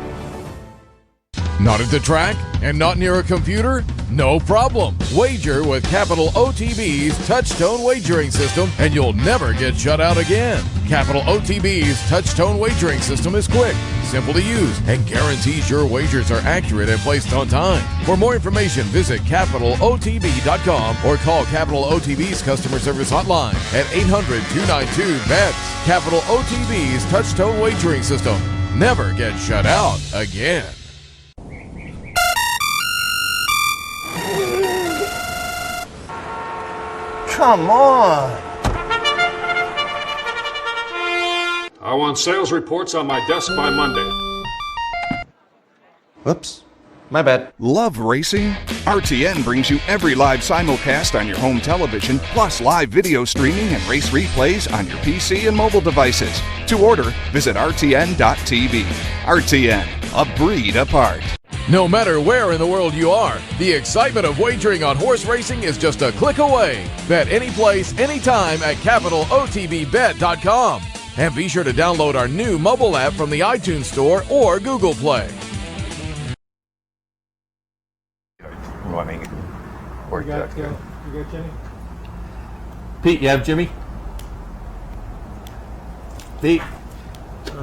Speaker 4: Not at the track and not near a computer? No problem. Wager with Capital OTB's Touchtone Wagering System and you'll never get shut out again. Capital OTB's Touchtone Wagering System is quick, simple to use, and guarantees your wagers are accurate and placed on time. For more information, visit CapitalOTB.com or call Capital OTB's customer service hotline at 800-292-BETS. Capital OTB's Touchtone Wagering System. Never get shut out again.
Speaker 10: Come on.
Speaker 22: I want sales reports on my desk by Monday.
Speaker 20: Whoops.
Speaker 1: My bad.
Speaker 5: Love racing? RTN brings you every live simulcast on your home television, plus live video streaming and race replays on your PC and mobile devices. To order, visit RTN.tv. RTN, a breed apart.
Speaker 4: No matter where in the world you are, the excitement of wagering on horse racing is just a click away. Bet any place, anytime at CapitalOTBBet.com. And be sure to download our new mobile app from the iTunes Store or Google Play.
Speaker 17: Running worked out good.
Speaker 2: You got Jimmy? Pete, you have Jimmy? Pete?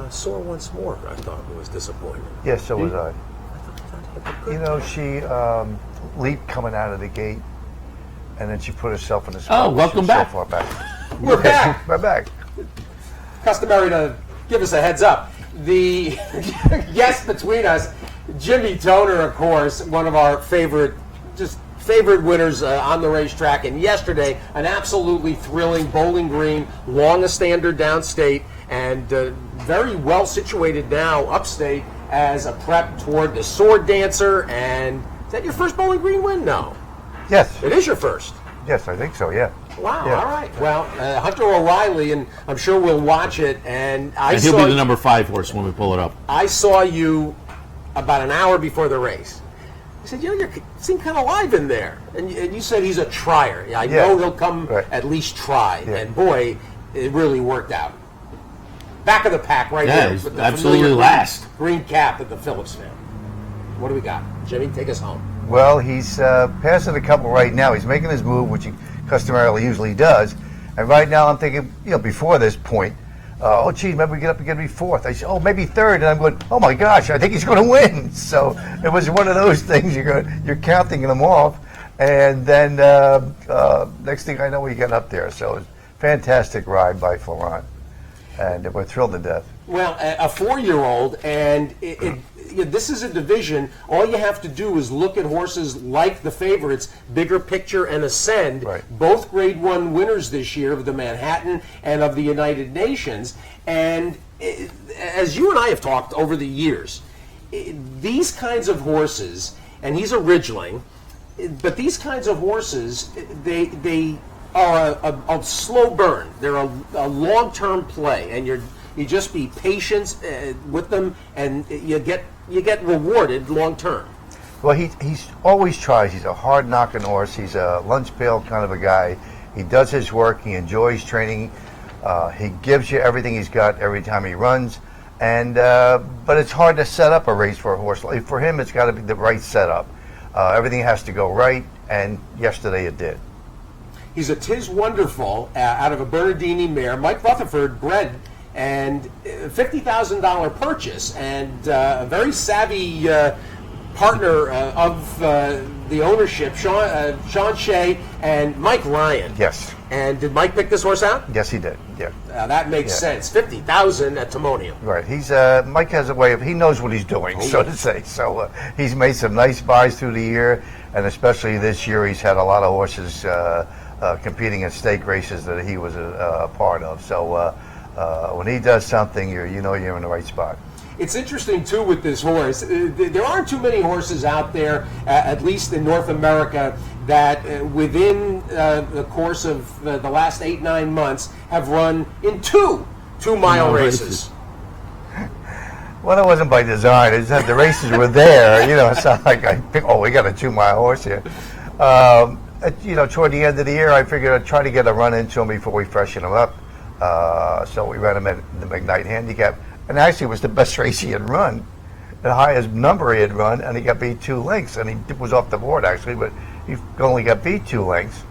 Speaker 3: Sore once more, I thought it was disappointing.
Speaker 10: Yes, so was I. You know, she leaped coming out of the gate, and then she put herself in the spot.
Speaker 2: Oh, welcome back.
Speaker 10: So far back.
Speaker 3: We're back.
Speaker 10: We're back.
Speaker 3: Customary to give us a heads up. The guest between us, Jimmy Toner, of course, one of our favorite winners on the racetrack. And yesterday, an absolutely thrilling Bowling Green, longest standard downstate, and very well situated now upstate as a prep toward the Sword Dancer. And is that your first Bowling Green win? No.
Speaker 10: Yes.
Speaker 3: It is your first.
Speaker 10: Yes, I think so, yeah.
Speaker 3: Wow,
Speaker 10: Yeah.
Speaker 3: all right. Well, Hunter O'Reilly, and I'm sure we'll watch it. And
Speaker 2: He'll be the number 5 horse when we pull it up.
Speaker 3: I saw you about an hour before the race. I said, you seem kind of live in there. And you said he's a trier. I know he'll come at least try. Yeah. And boy, it really worked out. Back of the pack right here.
Speaker 2: He's absolutely last.
Speaker 3: Green cap at the Phillips family. What do we got? Jimmy, take us home.
Speaker 10: Well, he's passing a couple right now. He's making his move, which he customarily usually does. And right now I'm thinking, before this point, oh, geez, maybe we get up and get to be 4th. I said, oh, maybe 3rd. And I'm going, oh, my gosh, I think he's going to win. So it was one of those things. You're counting them off. And then next thing I know, we get up there. So it was a fantastic ride by Florent. And we're thrilled to death.
Speaker 3: Well, a 4-year-old, and this is a division. All you have to do is look at horses like the favorites, Bigger Picture and Ascend, both Grade 1 winners this year of the Manhattan and of the United Nations. And as you and I have talked over the years, these kinds of horses, and he's a Ridgeling, but these kinds of horses, they are a slow burn. They're a long-term play, and you just be patient with them, and you get rewarded long-term.
Speaker 10: Well, he's always tries. He's a hard-knocking horse. He's a lunch pail kind of a guy. He does his work. He enjoys training. He gives you everything he's got every time he runs. And but it's hard to set up a race for a horse. For him, it's got to be the right setup. Everything has to go right, and yesterday it did.
Speaker 3: He's a Tis Wonderful out of a Bernardini mare. Mike Rutherford bred, and $50,000 purchase, and a very savvy partner of the ownership, Sean Shea and Mike Ryan.
Speaker 10: Yes.
Speaker 3: And did Mike pick this horse out?
Speaker 10: Yes, he did. Yeah.
Speaker 3: That makes sense. $50,000 at Timonium.
Speaker 10: Right. He's Mike has a way of, he knows what he's doing, so to say. So he's made some nice buys through the year, and especially this year, he's had a lot of horses competing in stake races that he was a part of. So when he does something, you're in the right spot.
Speaker 3: It's interesting, too, with this horse. There aren't too many horses out there, at least in North America, that within the course of the last 8-9 months have run in two-mile races.
Speaker 10: Well, that wasn't by design. It's that the races were there. It's not like we got a 2-mile horse here. Toward the end of the year, I figured I'd try to get a run into him before we freshen him up. So we ran him at the McKnight Handicap. And actually, it was the best race he had run, the highest number he had run, and he got beat 2 lengths. And he was off the board, actually, but he only got beat 2 lengths.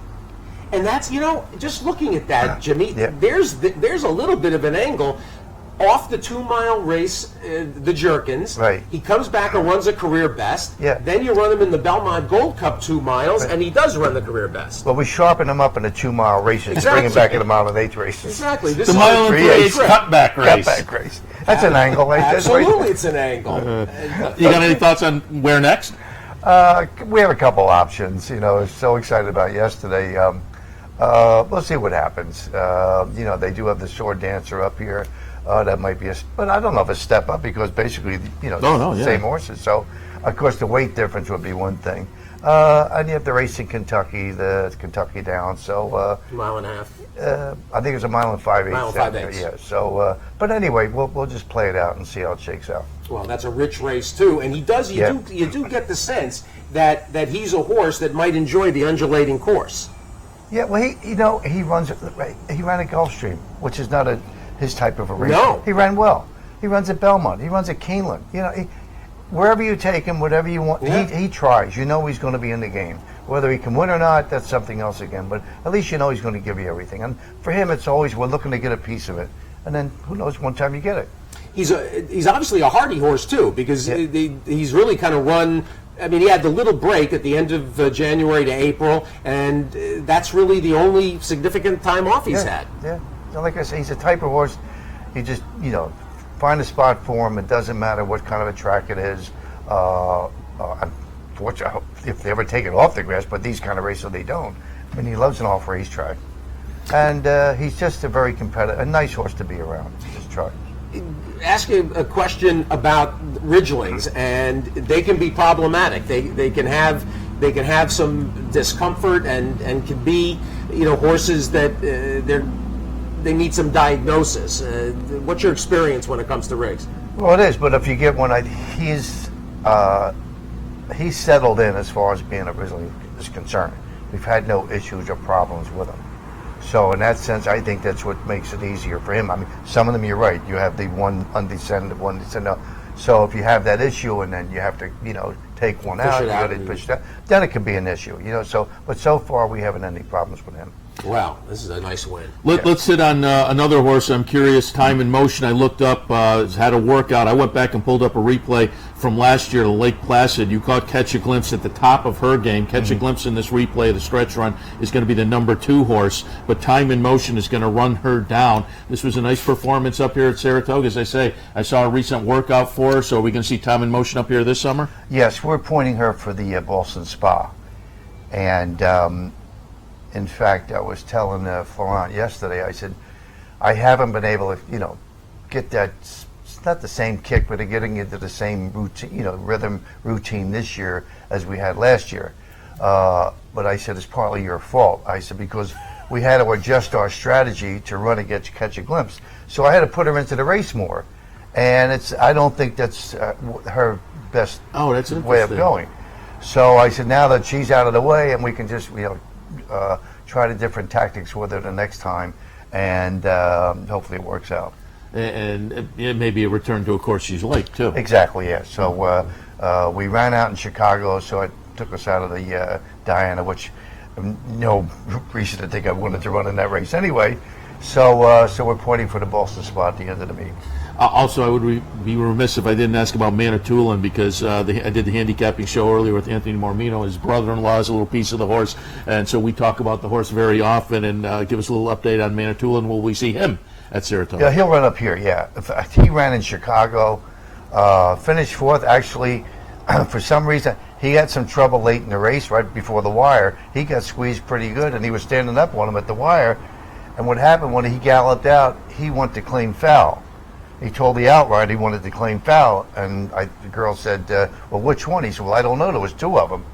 Speaker 3: And that's, just looking at that, Jimmy, there's a little bit of an angle. Off the 2-mile race, the Jerkins. Right. He comes back and runs a career best. Yeah. Then you run him in the Belmont Gold Cup 2 miles, and he does run the career best.
Speaker 10: Well, we sharpen him up in the 2-mile races, bring him back in the mile and 8 races.
Speaker 3: Exactly.
Speaker 2: This the mile and 3/8 cutback race.
Speaker 10: Cutback race. That's an angle. Right?
Speaker 3: Absolutely, it's an angle.
Speaker 2: You got any thoughts on where next?
Speaker 10: We have a couple options. So excited about yesterday. We'll see what happens. They do have the Sword Dancer up here. That might be but I don't know if it's a step up because basically, same horses. So Of course, the weight difference would be one thing. And you have to race in Kentucky, the Kentucky Downs. So
Speaker 3: mile and a half.
Speaker 10: I think it's a mile and 5/8.
Speaker 3: Mile and 5/8.
Speaker 10: Yeah. So, but anyway, we'll just play it out and see how it shakes out.
Speaker 3: Well, that's a rich race too, and he does. You do get the sense that he's a horse that might enjoy the undulating course.
Speaker 10: Yeah. Well, he runs. He ran at Gulfstream, which is not his type of a race.
Speaker 3: No.
Speaker 10: He ran well. He runs at Belmont. He runs at Keeneland. Wherever you take him, whatever you want, he tries. You know he's going to be in the game. Whether he can win or not, that's something else again. But at least you know he's going to give you everything. And for him, it's always we're looking to get a piece of it. And then who knows? One time you get it.
Speaker 3: He's obviously a hardy horse too, because he's really kind of run. I mean, he had the little break at the end of January to April, and that's really the only significant time off he's had.
Speaker 10: Yeah. So like I say, he's a type of horse. You just find a spot for him. It doesn't matter what kind of a track it is. Unfortunately, if they ever take it off the grass, but these kind of races they don't. I mean, he loves an off racetrack, and he's just a very competitive, a nice horse to be around. Just try.
Speaker 3: Ask you a question about Ridgelings, and they can be problematic. They can have some discomfort and can be horses that they need some diagnosis. What's your experience when it comes to rigs?
Speaker 10: Well, it is, but if you get one, he's settled in as far as being a Ridgeling is concerned. We've had no issues or problems with him. So in that sense, I think that's what makes it easier for him. I mean, some of them, you're right. You have the one undescended, one descended. So if you have that issue and then you have to, take one out, you got to push that, then it could be an issue. So, but so far we haven't had any problems with him.
Speaker 3: Wow, this is a nice win.
Speaker 2: Let's hit on another horse. I'm curious, Time in Motion. I looked up, had a workout. I went back and pulled up a replay from last year to Lake Placid. You caught Catch a Glimpse at the top of her game. Catch a Glimpse in this replay, the stretch run, is going to be the number 2 horse, but Time in Motion is going to run her down. This was a nice performance up here at Saratoga. As I say, I saw a recent workout for her, so are we going to see Time in Motion up here this summer?
Speaker 10: Yes, we're pointing her for the Boston Spa. And in fact, I was telling Florent yesterday, I said, I haven't been able to, get that, it's not the same kick, but getting into the same routine, rhythm routine this year as we had last year. But I said, it's partly your fault. I said, because we had to adjust our strategy to run against Catch a Glimpse. So I had to put her into the race more. And I don't think that's her best way of going. So I said, now that she's out of the way and we can just, try the different tactics with her the next time, and hopefully it works out.
Speaker 2: And it may be a return to a course she's liked, too.
Speaker 10: Exactly, yeah. So we ran out in Chicago, so it took us out of the Diana, which no reason to think I wanted to run in that race anyway. So we're pointing for the Boston Spa at the end of the meet.
Speaker 2: Also, I would be remiss if I didn't ask about Manitoulin, because I did the handicapping show earlier with Anthony Mormino. His brother-in-law is a little piece of the horse, and so we talk about the horse very often. And give us a little update on Manitoulin. Will we see him at Saratoga?
Speaker 10: Yeah, he'll run up here, yeah. In fact, he ran in Chicago, finished 4th. Actually, for some reason, he had some trouble late in the race, right before the wire. He got squeezed pretty good, and he was standing up on him at the wire. And what happened when he galloped out, he wanted to claim foul. He told the outrider he wanted to claim foul, and the girl said, well, which one? He said, well, I don't know. There was 2 of them.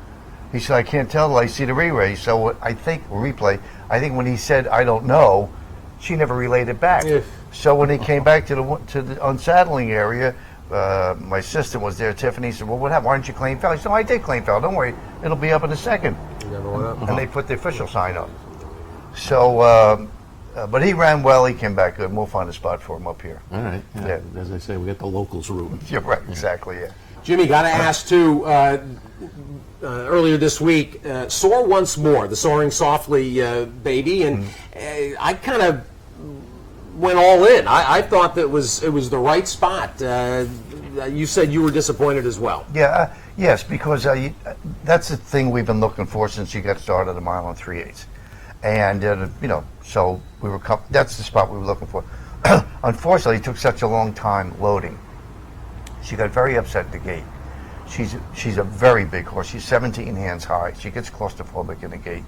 Speaker 10: He said, I can't tell till I see the re-race. So I think when he said, I don't know, she never relayed it back. Yeah. So when he came back to the unsaddling area, my assistant was there, Tiffany, said, well, what happened? Why didn't you claim foul? He said, no, I did claim foul. Don't worry. It'll be up in a second. And they put the official sign up. So... but he ran well. He came back good, and we'll find a spot for him up here.
Speaker 2: All right. Yeah. As I say, we got the locals rooting.
Speaker 10: You're right. Exactly. Yeah.
Speaker 3: Jimmy, got to ask too. Earlier this week, Soar Once More, the Soaring Softly baby, and I kind of went all in. I thought that it was the right spot. You said you were disappointed as well.
Speaker 10: Yeah. Yes, because that's the thing we've been looking for since you got started at a mile and 3/8. And, so that's the spot we were looking for. Unfortunately, it took such a long time loading. She got very upset at the gate. She's a very big horse. She's 17 hands high. She gets claustrophobic in the gate.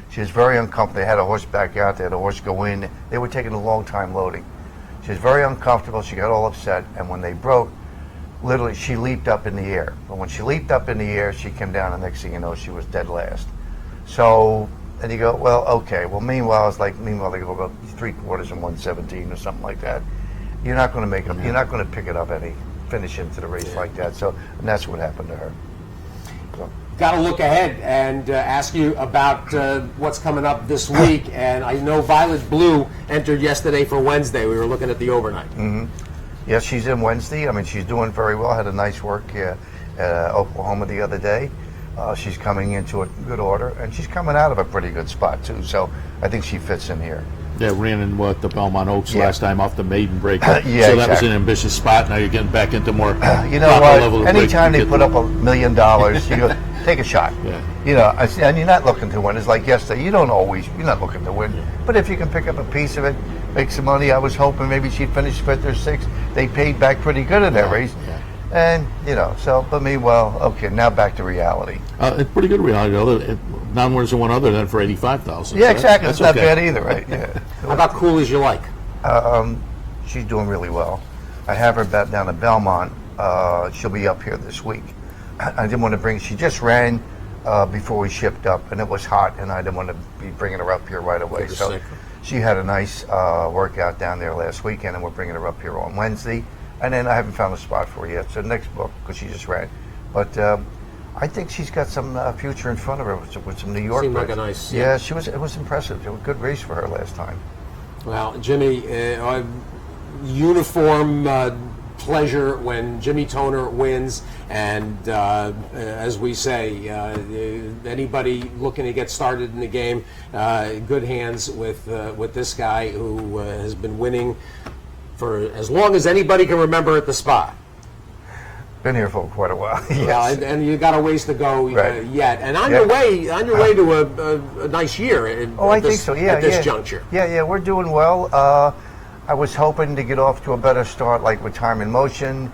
Speaker 10: She was very uncomfortable. They had a horse back out. They had a horse go in. They were taking a long time loading. She was very uncomfortable. She got all upset. And when they broke, literally, she leaped up in the air. But when she leaped up in the air, she came down, and next thing you know, she was dead last. So, and you go, well, okay. Well, meanwhile, it's like, they go about 3/4 and 1:17 or something like that. You're not going to make it. You're not going to pick it up any finish into the race like that. So, and that's what happened to her. So.
Speaker 3: Got to look ahead and ask you about what's coming up this week. And I know Violet Blue entered yesterday for Wednesday. We were looking at the overnight.
Speaker 10: Mm-hmm. Yes, she's in Wednesday. I mean, she's doing very well. Had a nice work at Oklahoma the other day. She's coming into a good order, and she's coming out of a pretty good spot too. So I think she fits in here.
Speaker 2: Yeah, ran in the Belmont Oaks last time off the maiden break.
Speaker 10: Yeah,
Speaker 2: so that was an ambitious spot. Now you're getting back into more
Speaker 10: you know what?
Speaker 2: level.
Speaker 10: Anytime they put up $1 million, you go, take a shot.
Speaker 2: Yeah.
Speaker 10: You know, and you're not looking to win. It's like yesterday. You're not looking to win. But if you can pick up a piece of it, make some money. I was hoping maybe she'd finish 5th or 6th. They paid back pretty good in that race.
Speaker 2: Yeah.
Speaker 10: And, but meanwhile, okay, now back to reality.
Speaker 2: It's pretty good reality, though. Non-winners and one other than for $85,000.
Speaker 10: Yeah, exactly. That's not bad either, right? Yeah.
Speaker 3: How about Cool As You Like?
Speaker 10: She's doing really well. I have her back down at Belmont. She'll be up here this week. I didn't want to bring. She just ran before we shipped up, and it was hot, and I didn't want to be bringing her up here right away. So she had a nice workout down there last weekend, and we're bringing her up here on Wednesday. And then I haven't found a spot for her yet. So next book, because she just ran. But I think she's got some future in front of her with some New York.
Speaker 3: Seemed like a nice.
Speaker 10: Yeah, it was impressive. It was a good race for her last time.
Speaker 3: Well, Jimmy, uniform pleasure when Jimmy Toner wins, and as we say, anybody looking to get started in the game, good hands with this guy who has been winning for as long as anybody can remember at the spot.
Speaker 10: Been here for quite a while. Yes.
Speaker 3: Yeah, and you got a ways to go yet, and on your way to a nice year.
Speaker 10: I think so. Yeah,
Speaker 3: at this juncture.
Speaker 10: Yeah, we're doing well. I was hoping to get off to a better start, like with Time in Motion.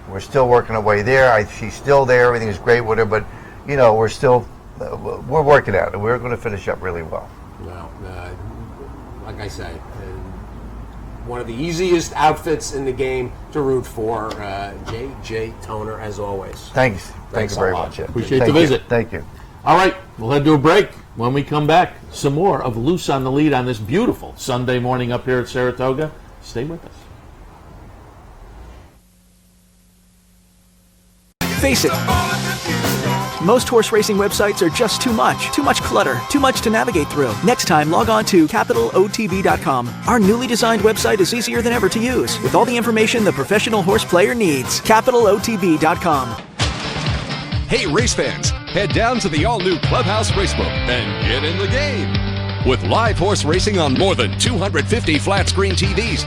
Speaker 10: We're still working our way there. She's still there. Everything is great with her, but we're still we're working at it. We're going to finish up really well.
Speaker 3: Well, like I say, one of the easiest outfits in the game to root for. J.J. Toner, as always.
Speaker 10: Thanks. Thank you very much.
Speaker 2: Appreciate the visit.
Speaker 10: Thank you.
Speaker 2: All right, we'll head to a break. When we come back, some more of Loose on the Lead on this beautiful Sunday morning up here at Saratoga. Stay with us.
Speaker 16: Face it. Most horse racing websites are just too much clutter, too much to navigate through. Next time, log on to CapitalOTB.com. Our newly designed website is easier than ever to use, with all the information the professional horse player needs. CapitalOTB.com.
Speaker 1: Hey, race fans, head down to the all-new Clubhouse Racebook and get in the game. With live horse racing on more than 250 flat-screen TVs,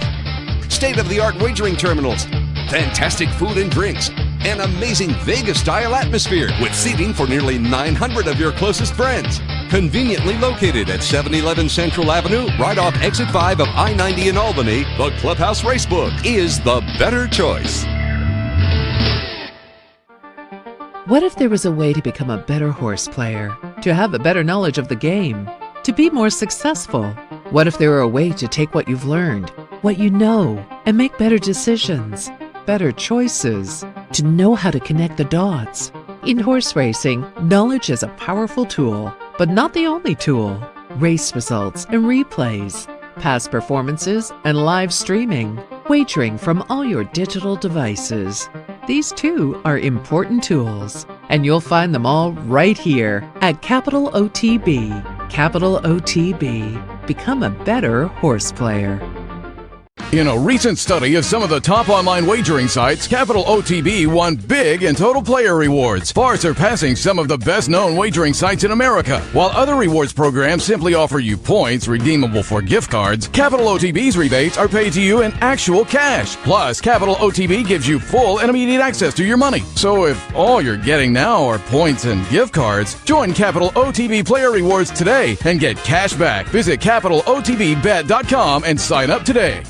Speaker 1: state-of-the-art wagering terminals, fantastic food and drinks, an amazing Vegas-style atmosphere with seating for nearly 900 of your closest friends. Conveniently located at 711 Central Avenue, right off Exit 5 of I-90 in Albany, the Clubhouse Racebook is the better choice.
Speaker 7: What if there was a way to become a better horse player, to have a better knowledge of the game, to be more successful? What if there were a way to take what you've learned, what you know, and make better decisions, better choices, to know how to connect the dots? In horse racing, knowledge is a powerful tool, but not the only tool. Race results and replays, past performances and live streaming, wagering from all your digital devices. These too are important tools, and you'll find them all right here at Capital OTB. Capital OTB. Become a better horse player.
Speaker 4: In a recent study of some of the top online wagering sites, Capital OTB won big in total player rewards, far surpassing some of the best-known wagering sites in America. While other rewards programs simply offer you points redeemable for gift cards, Capital OTB's rebates are paid to you in actual cash. Plus, Capital OTB gives you full and immediate access to your money. So if all you're getting now are points and gift cards, join Capital OTB Player Rewards today and get cash back. Visit CapitalOTBBet.com and sign up today.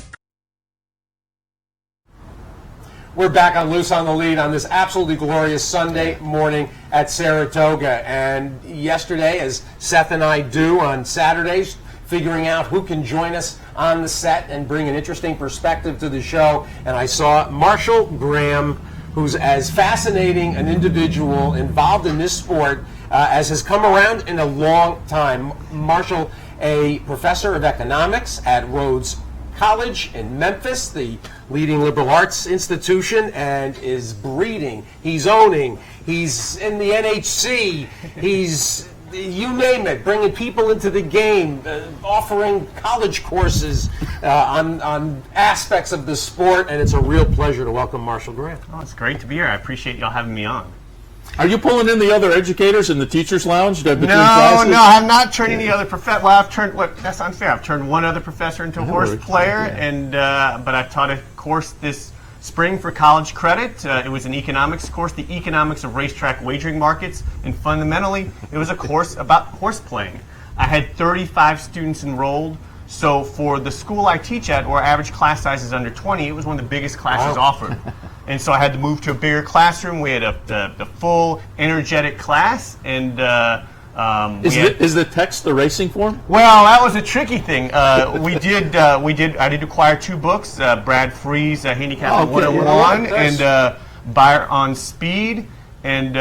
Speaker 3: We're back on Loose on the Lead on this absolutely glorious Sunday morning at Saratoga. And yesterday, as Seth and I do on Saturdays, figuring out who can join us on the set and bring an interesting perspective to the show. And I saw Marshall Graham who's as fascinating an individual involved in this sport as has come around in a long time. Marshall, a professor of economics at Rhodes College in Memphis, the leading liberal arts institution, and is breeding, he's owning, he's in the NHC, he's, you name it, bringing people into the game, offering college courses on aspects of the sport, and it's a real pleasure to welcome Marshall Grant.
Speaker 6: Oh, it's great to be here. I appreciate y'all having me on.
Speaker 2: Are you pulling in the other educators in the teachers' lounge between
Speaker 6: No,
Speaker 2: classes?
Speaker 6: no, I'm not turning any other professor. Well, that's unfair. I've turned one other professor into a horse player, and but I taught a course this spring for college credit. It was an economics course, the economics of racetrack wagering markets, and fundamentally, it was a course about horse playing. I had 35 students enrolled. So for the school I teach at, where average class size is under 20, it was one of the biggest classes offered. And so I had to move to a bigger classroom. We had the full energetic class, and
Speaker 2: is the text the racing form?
Speaker 6: Well, that was a tricky thing. I did acquire 2 books: Brad Free's Handicapping 101 and Buyer on Speed. And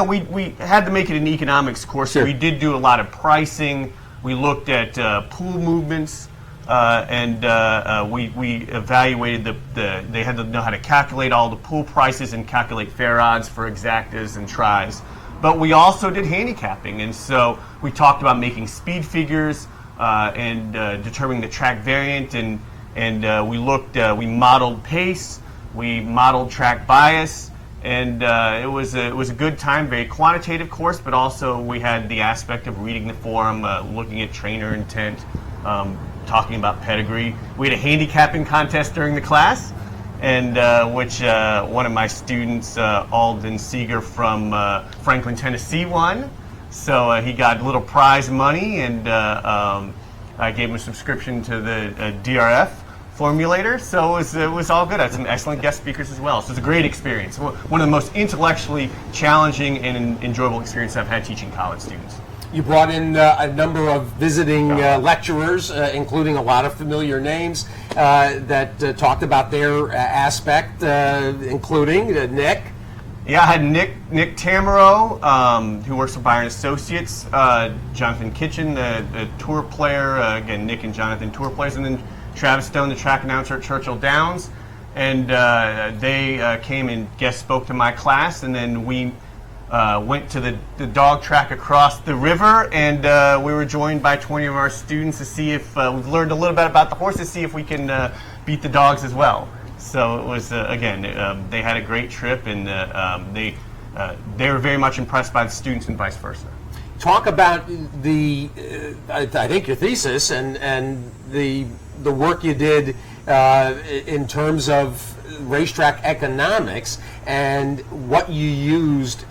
Speaker 6: we had to make it an economics course. So we did do a lot of pricing. We looked at pool movements, and we evaluated they had to know how to calculate all the pool prices and calculate fair odds for exactas and tries. But we also did handicapping, and so we talked about making speed figures and determining the track variant, and we modeled pace, we modeled track bias. And it was a good time, very quantitative course, but also we had the aspect of reading the form, looking at trainer intent, talking about pedigree. We had a handicapping contest during the class, and which one of my students, Alden Seeger from Franklin, Tennessee, won. So he got a little prize money, and I gave him a subscription to the DRF formulator, so it was all good. I had some excellent guest speakers as well, so it was a great experience. One of the most intellectually challenging and enjoyable experiences I've had teaching college students.
Speaker 3: You brought in a number of visiting lecturers, including a lot of familiar names that talked about their aspect, including Nick.
Speaker 6: Yeah, I had Nick Tamaro, who works for Byron Associates, Jonathan Kitchen, the tour player, again, Nick and Jonathan tour players, and then Travis Stone, the track announcer at Churchill Downs, and they came and guest spoke to my class, and then we went to the dog track across the river, and we were joined by 20 of our students to see if we've learned a little bit about the horses, see if we can beat the dogs as well. So it was, again, they had a great trip, and they were very much impressed by the students and vice versa.
Speaker 3: Talk about I think your thesis and the work you did in terms of racetrack economics and what you used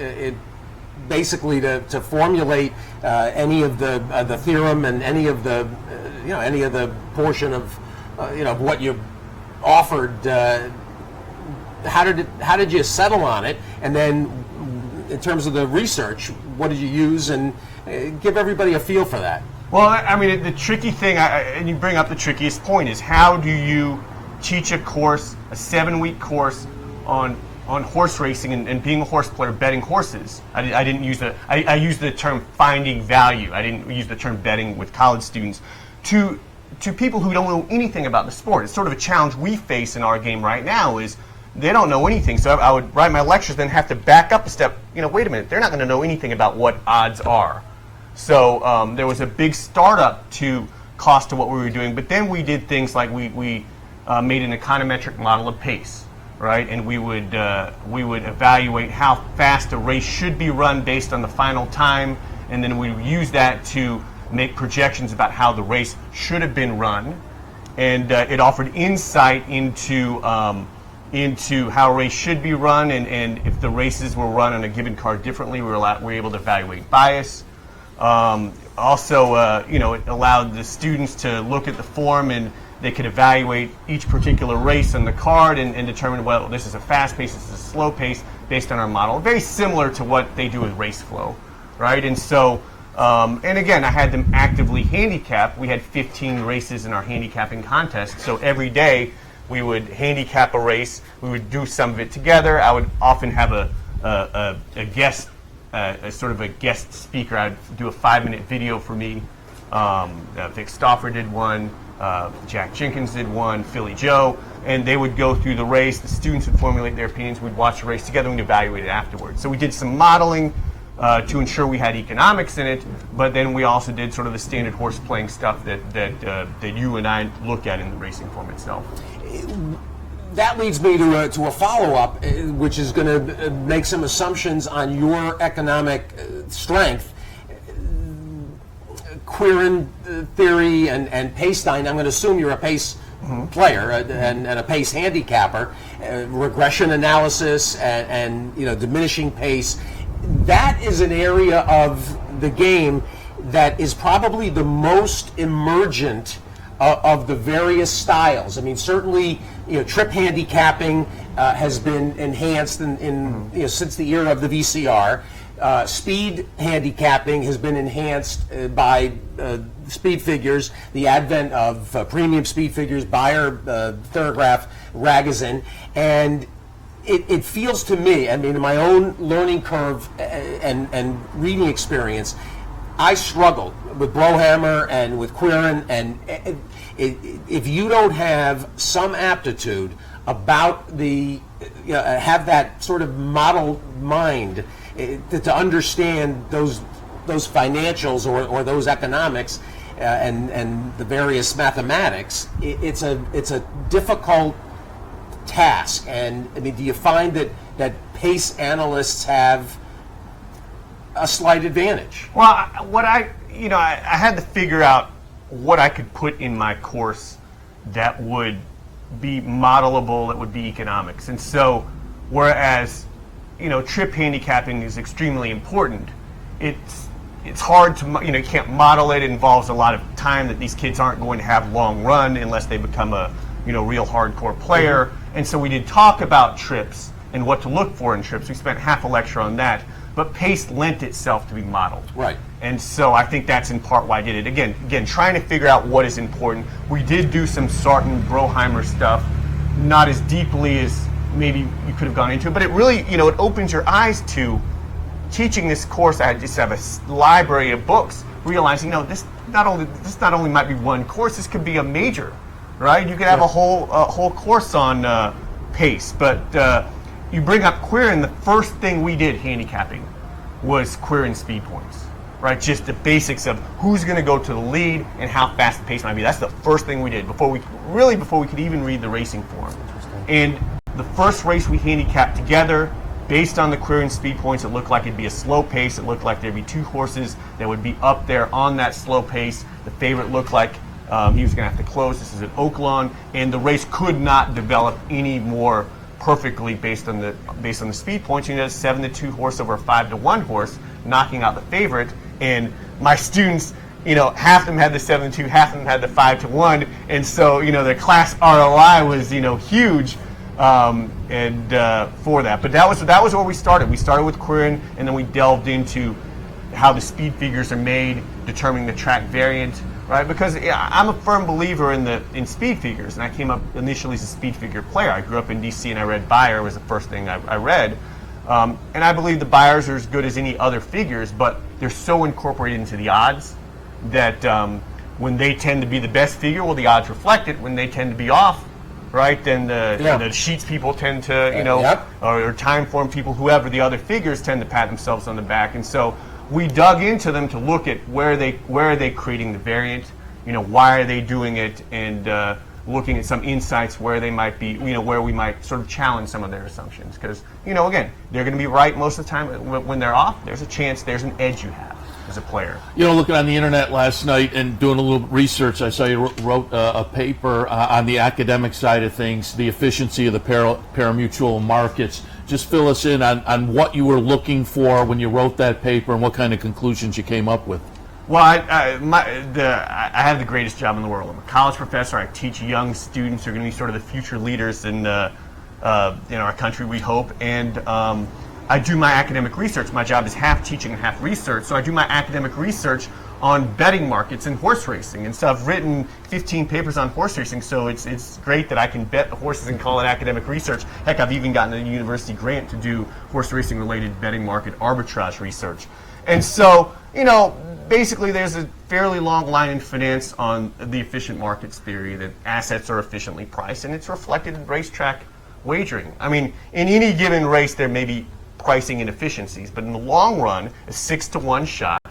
Speaker 3: basically to formulate any of the theorem and any of the portion of what you offered. How did you settle on it? And then in terms of the research, what did you use? And give everybody a feel for that.
Speaker 6: Well, I mean, the tricky thing, and you bring up the trickiest point, is how do you teach a course, a 7-week course on horse racing and being a horse player, betting horses. I didn't use I used the term finding value. I didn't use the term betting with college students. To people who don't know anything about the sport, it's sort of a challenge we face in our game right now is they don't know anything. So I would write my lectures, then have to back up a step. Wait a minute, they're not going to know anything about what odds are. So there was a big startup to cost to what we were doing, but then we did things like we made an econometric model of pace, right? And we would evaluate how fast a race should be run based on the final time, and then we would use that to make projections about how the race should have been run, and it offered insight into how a race should be run, and if the races were run on a given card differently, we were able to evaluate bias. Also, it allowed the students to look at the form, and they could evaluate each particular race on the card and determine, well, this is a fast pace, this is a slow pace, based on our model. Very similar to what they do with race flow, right? And so, and again, I had them actively handicap. We had 15 races in our handicapping contest, so every day We would handicap a race. We would do some of it together. I would often have a guest, sort of a guest speaker. I'd do a 5-minute video for me. Vic Stauffer did one. Jack Jenkins did one. Philly Joe. And they would go through the race. The students would formulate their opinions. We'd watch the race together and evaluate it afterwards. So we did some modeling to ensure we had economics in it, but then we also did sort of the standard horse playing stuff that you and I look at in the racing form itself.
Speaker 3: That leads me to a follow-up, which is going to make some assumptions on your economic strength. Quirin theory and Pacetine, I'm going to assume you're a pace player and a pace handicapper, regression analysis and diminishing pace. That is an area of the game that is probably the most emergent of the various styles. I mean, certainly, trip handicapping has been enhanced in since the era of the VCR. Speed handicapping has been enhanced by speed figures, the advent of premium speed figures, Bayer, Thorograph, Ragozin, and it feels to me, I mean, in my own learning curve and reading experience, I struggled with Brohammer and with Quirin, and if you don't have some aptitude about have that sort of model mind to understand those financials or those economics and the various mathematics, it's a difficult task. And I mean, do you find that pace analysts have a slight advantage?
Speaker 6: Well, I had to figure out what I could put in my course that would be modelable, that would be economics. And so, whereas trip handicapping is extremely important, it's hard to you can't model it. It involves a lot of time that these kids aren't going to have long run unless they become a real hardcore player. And so we did talk about trips and what to look for in trips. We spent half a lecture on that. But pace lent itself to be modeled.
Speaker 3: Right.
Speaker 6: And so I think that's in part why I did it. Again, trying to figure out what is important. We did do some Sarton Broheimer stuff, not as deeply as maybe you could have gone into, but it really, it opens your eyes to teaching this course. I just have a library of books, realizing, this not only might be one course, this could be a major, right? You could have a whole course on pace, but you bring up Quirin. The first thing we did handicapping was Quirin speed points, right? Just the basics of who's going to go to the lead and how fast the pace might be. That's the first thing we did before we could even read the racing form. And the first race we handicapped together, based on the Quirin speed points, it looked like it'd be a slow pace. It looked like there'd be two horses that would be up there on that slow pace. The favorite looked like he was going to have to close. This is at Oaklawn, and the race could not develop any more perfectly based on the speed points. You know, 7-2 horse over a 5-1 horse, knocking out the favorite. And my students, half of them had the 7-2, half of them had the 5-1, and so their class ROI was huge, for that. But that was where we started. We started with Quirin, and then we delved into how the speed figures are made, determining the track variant. Right, because I'm a firm believer in speed figures, and I came up initially as a speed figure player. I grew up in D.C. and I read Bayer was the first thing I read, and I believe the Bayers are as good as any other figures, but they're so incorporated into the odds that when they tend to be the best figure, well, the odds reflect it. When they tend to be off, right, then the sheets people tend to, or time form people, whoever the other figures tend to pat themselves on the back, and so we dug into them to look at where are they creating the variant, why are they doing it, and looking at some insights where they might be, where we might sort of challenge some of their assumptions. Because, again, they're going to be right most of the time. When they're off, there's a chance, there's an edge you have as a player.
Speaker 2: Looking on the internet last night and doing a little research, I saw you wrote a paper on the academic side of things, the efficiency of the parimutuel markets. Just fill us in on what you were looking for when you wrote that paper and what kind of conclusions you came up with.
Speaker 6: Well, I have the greatest job in the world. I'm a college professor. I teach young students who are going to be sort of the future leaders in our country, we hope. And I do my academic research. My job is half teaching and half research, so I do my academic research on betting markets and horse racing. And so I've written 15 papers on horse racing, so it's great that I can bet horses and call it academic research. Heck, I've even gotten a university grant to do horse racing related betting market arbitrage research. And so, basically there's a fairly long line in finance on the efficient markets theory that assets are efficiently priced, and it's reflected in racetrack wagering. I mean, in any given race there may be pricing inefficiencies, but in the long run, a 6-to-1 shot,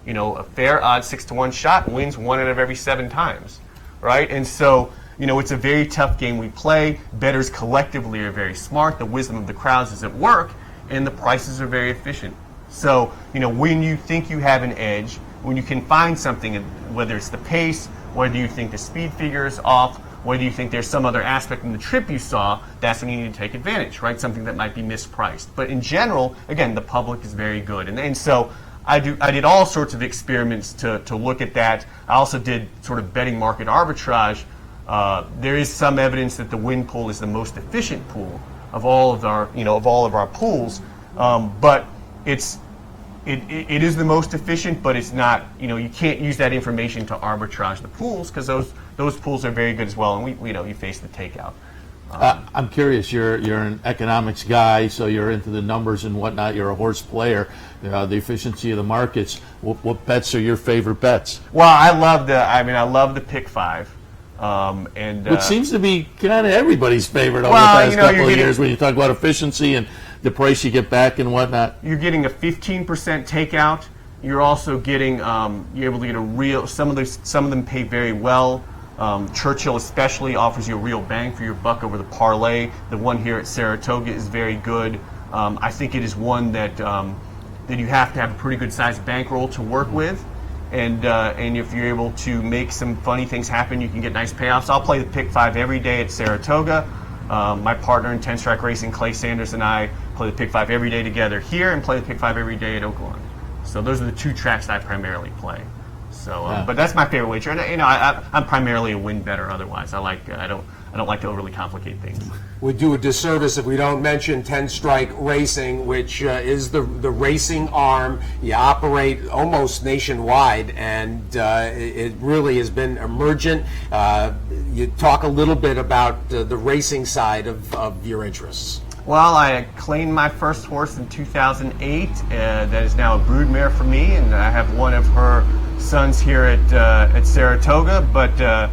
Speaker 6: a fair odds 6-to-1 shot wins 1 out of every 7 times, right? And so, it's a very tough game we play. Bettors collectively are very smart. The wisdom of the crowds is at work, and the prices are very efficient. So, when you think you have an edge, when you can find something, whether it's the pace, whether you think the speed figure is off, whether you think there's some other aspect in the trip you saw, that's when you need to take advantage, right? Something that might be mispriced. But in general, again, the public is very good. And so I did all sorts of experiments to look at that. I also did sort of betting market arbitrage. There is some evidence that the win pool is the most efficient pool of all of our pools. But it is the most efficient, but it's not, you can't use that information to arbitrage the pools, because those pools are very good as well, and you face the takeout.
Speaker 2: I'm curious, you're an economics guy, so you're into the numbers and whatnot, you're a horse player, the efficiency of the markets. What bets are your favorite bets?
Speaker 6: Well, I love the pick 5.
Speaker 2: Which seems to be kind of everybody's favorite over the past couple of years when you talk about efficiency and the price you get back and whatnot.
Speaker 6: You're getting a 15% takeout. You're also getting you're able to get a real. Some of them pay very well. Churchill especially offers you a real bang for your buck over the parlay. The one here at Saratoga is very good. I think it is one that you have to have a pretty good sized bankroll to work with. And if you're able to make some funny things happen, you can get nice payoffs. I'll play the pick 5 every day at Saratoga. My partner in 10 Strike Racing, Clay Sanders, and I play the pick 5 every day together here, and play the pick 5 every day at Oaklawn. So those are the 2 tracks that I primarily play. So, but that's my favorite wager, and I'm primarily a win bettor. Otherwise, I don't like to overly complicate things.
Speaker 3: We do a disservice if we don't mention 10 Strike Racing, which is the racing arm. You operate almost nationwide, and it really has been emergent. You talk a little bit about the racing side of your interests.
Speaker 6: Well, I claimed my first horse in 2008. That is now a broodmare for me, and I have one of her sons here at Saratoga. But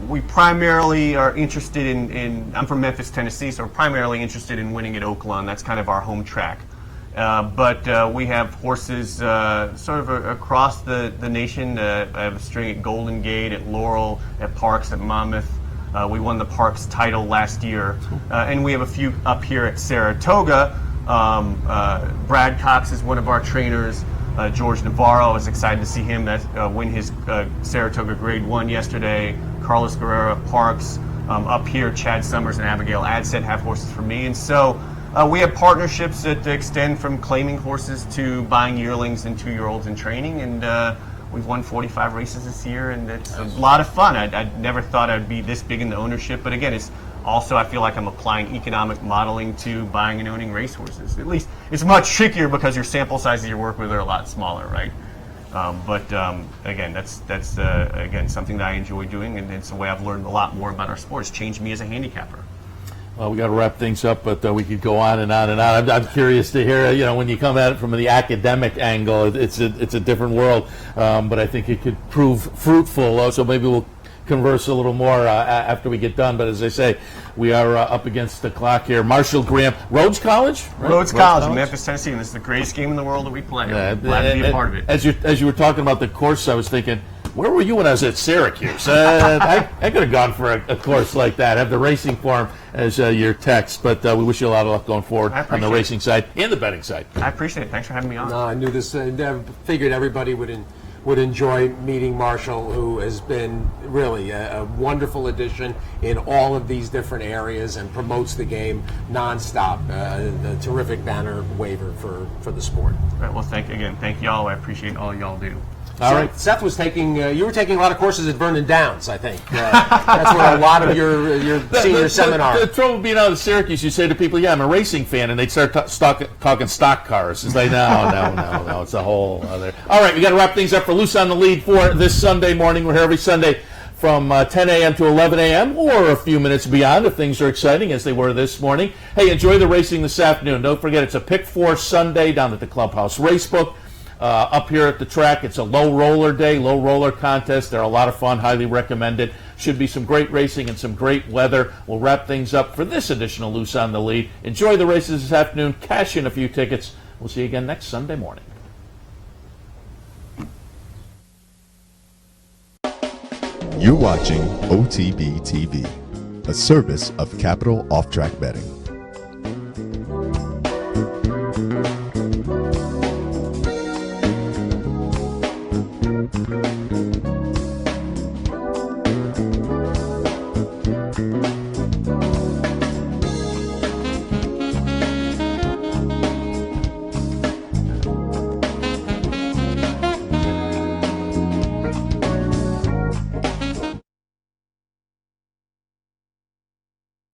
Speaker 6: we primarily are interested in I'm from Memphis, Tennessee, so we're primarily interested in winning at Oaklawn. That's kind of our home track. But we have horses sort of across the nation. I have a string at Golden Gate, at Laurel, at Parks, at Monmouth. We won the Parks title last year. And we have a few up here at Saratoga. Brad Cox is one of our trainers. George Navarro, I was excited to see him win his Saratoga Grade 1 yesterday. Carlos Guerrero at Parks. Up here, Chad Summers and Abigail Adset have horses for me. And so we have partnerships that extend from claiming horses to buying yearlings and 2-year-olds in training. And we've won 45 races this year, and it's a lot of fun. I never thought I'd be this big in the ownership, but again, it's also, I feel like I'm applying economic modeling to buying and owning racehorses. At least it's much trickier because your sample sizes you work with are a lot smaller, right? But again, that's again something that I enjoy doing, and it's a way I've learned a lot more about our sport. It's changed me as a handicapper.
Speaker 2: Well, we got to wrap things up, but we could go on and on and on. I'm curious to hear, when you come at it from the academic angle, it's a different world, but I think it could prove fruitful. So maybe we'll converse a little more after we get done. But as I say, we are up against the clock here. Marshall Graham, Rhodes College?
Speaker 6: Right? Rhodes College in Memphis, Tennessee, and this is the greatest game in the world that we play. I'm glad to be a part of it.
Speaker 2: As you were talking about the course, I was thinking, where were you when I was at Syracuse? I could have gone for a course like that. Have the racing form as your text, but we wish you a lot of luck going forward on the racing side and the betting side.
Speaker 6: I appreciate it. Thanks for having me on.
Speaker 3: No, I knew this. I figured everybody would enjoy meeting Marshall, who has been really a wonderful addition in all of these different areas and promotes the game nonstop. A terrific banner waver for the sport.
Speaker 6: All right, well, thank y'all. I appreciate all y'all do.
Speaker 2: All right.
Speaker 3: Seth was taking. You were taking a lot of courses at Vernon Downs, I think. That's where a lot of your senior seminar.
Speaker 2: The trouble with being out of Syracuse, you say to people, "Yeah, I'm a racing fan," and they start talking stock cars. It's like, no, it's a whole other. All right, we got to wrap things up for Loose on the Lead for this Sunday morning. We're here every Sunday from 10 a.m. to 11 a.m. or a few minutes beyond if things are exciting as they were this morning. Hey, enjoy the racing this afternoon. Don't forget, it's a Pick 4 Sunday down at the Clubhouse Racebook. Up here at the track, it's a low roller day, low roller contest. They're a lot of fun, highly recommended. Should be some great racing and some great weather. We'll wrap things up for this edition of Loose on the Lead. Enjoy the races this afternoon. Cash in a few tickets. We'll see you again next Sunday morning.
Speaker 9: You're watching OTB TV, a service of Capital Off Track Betting.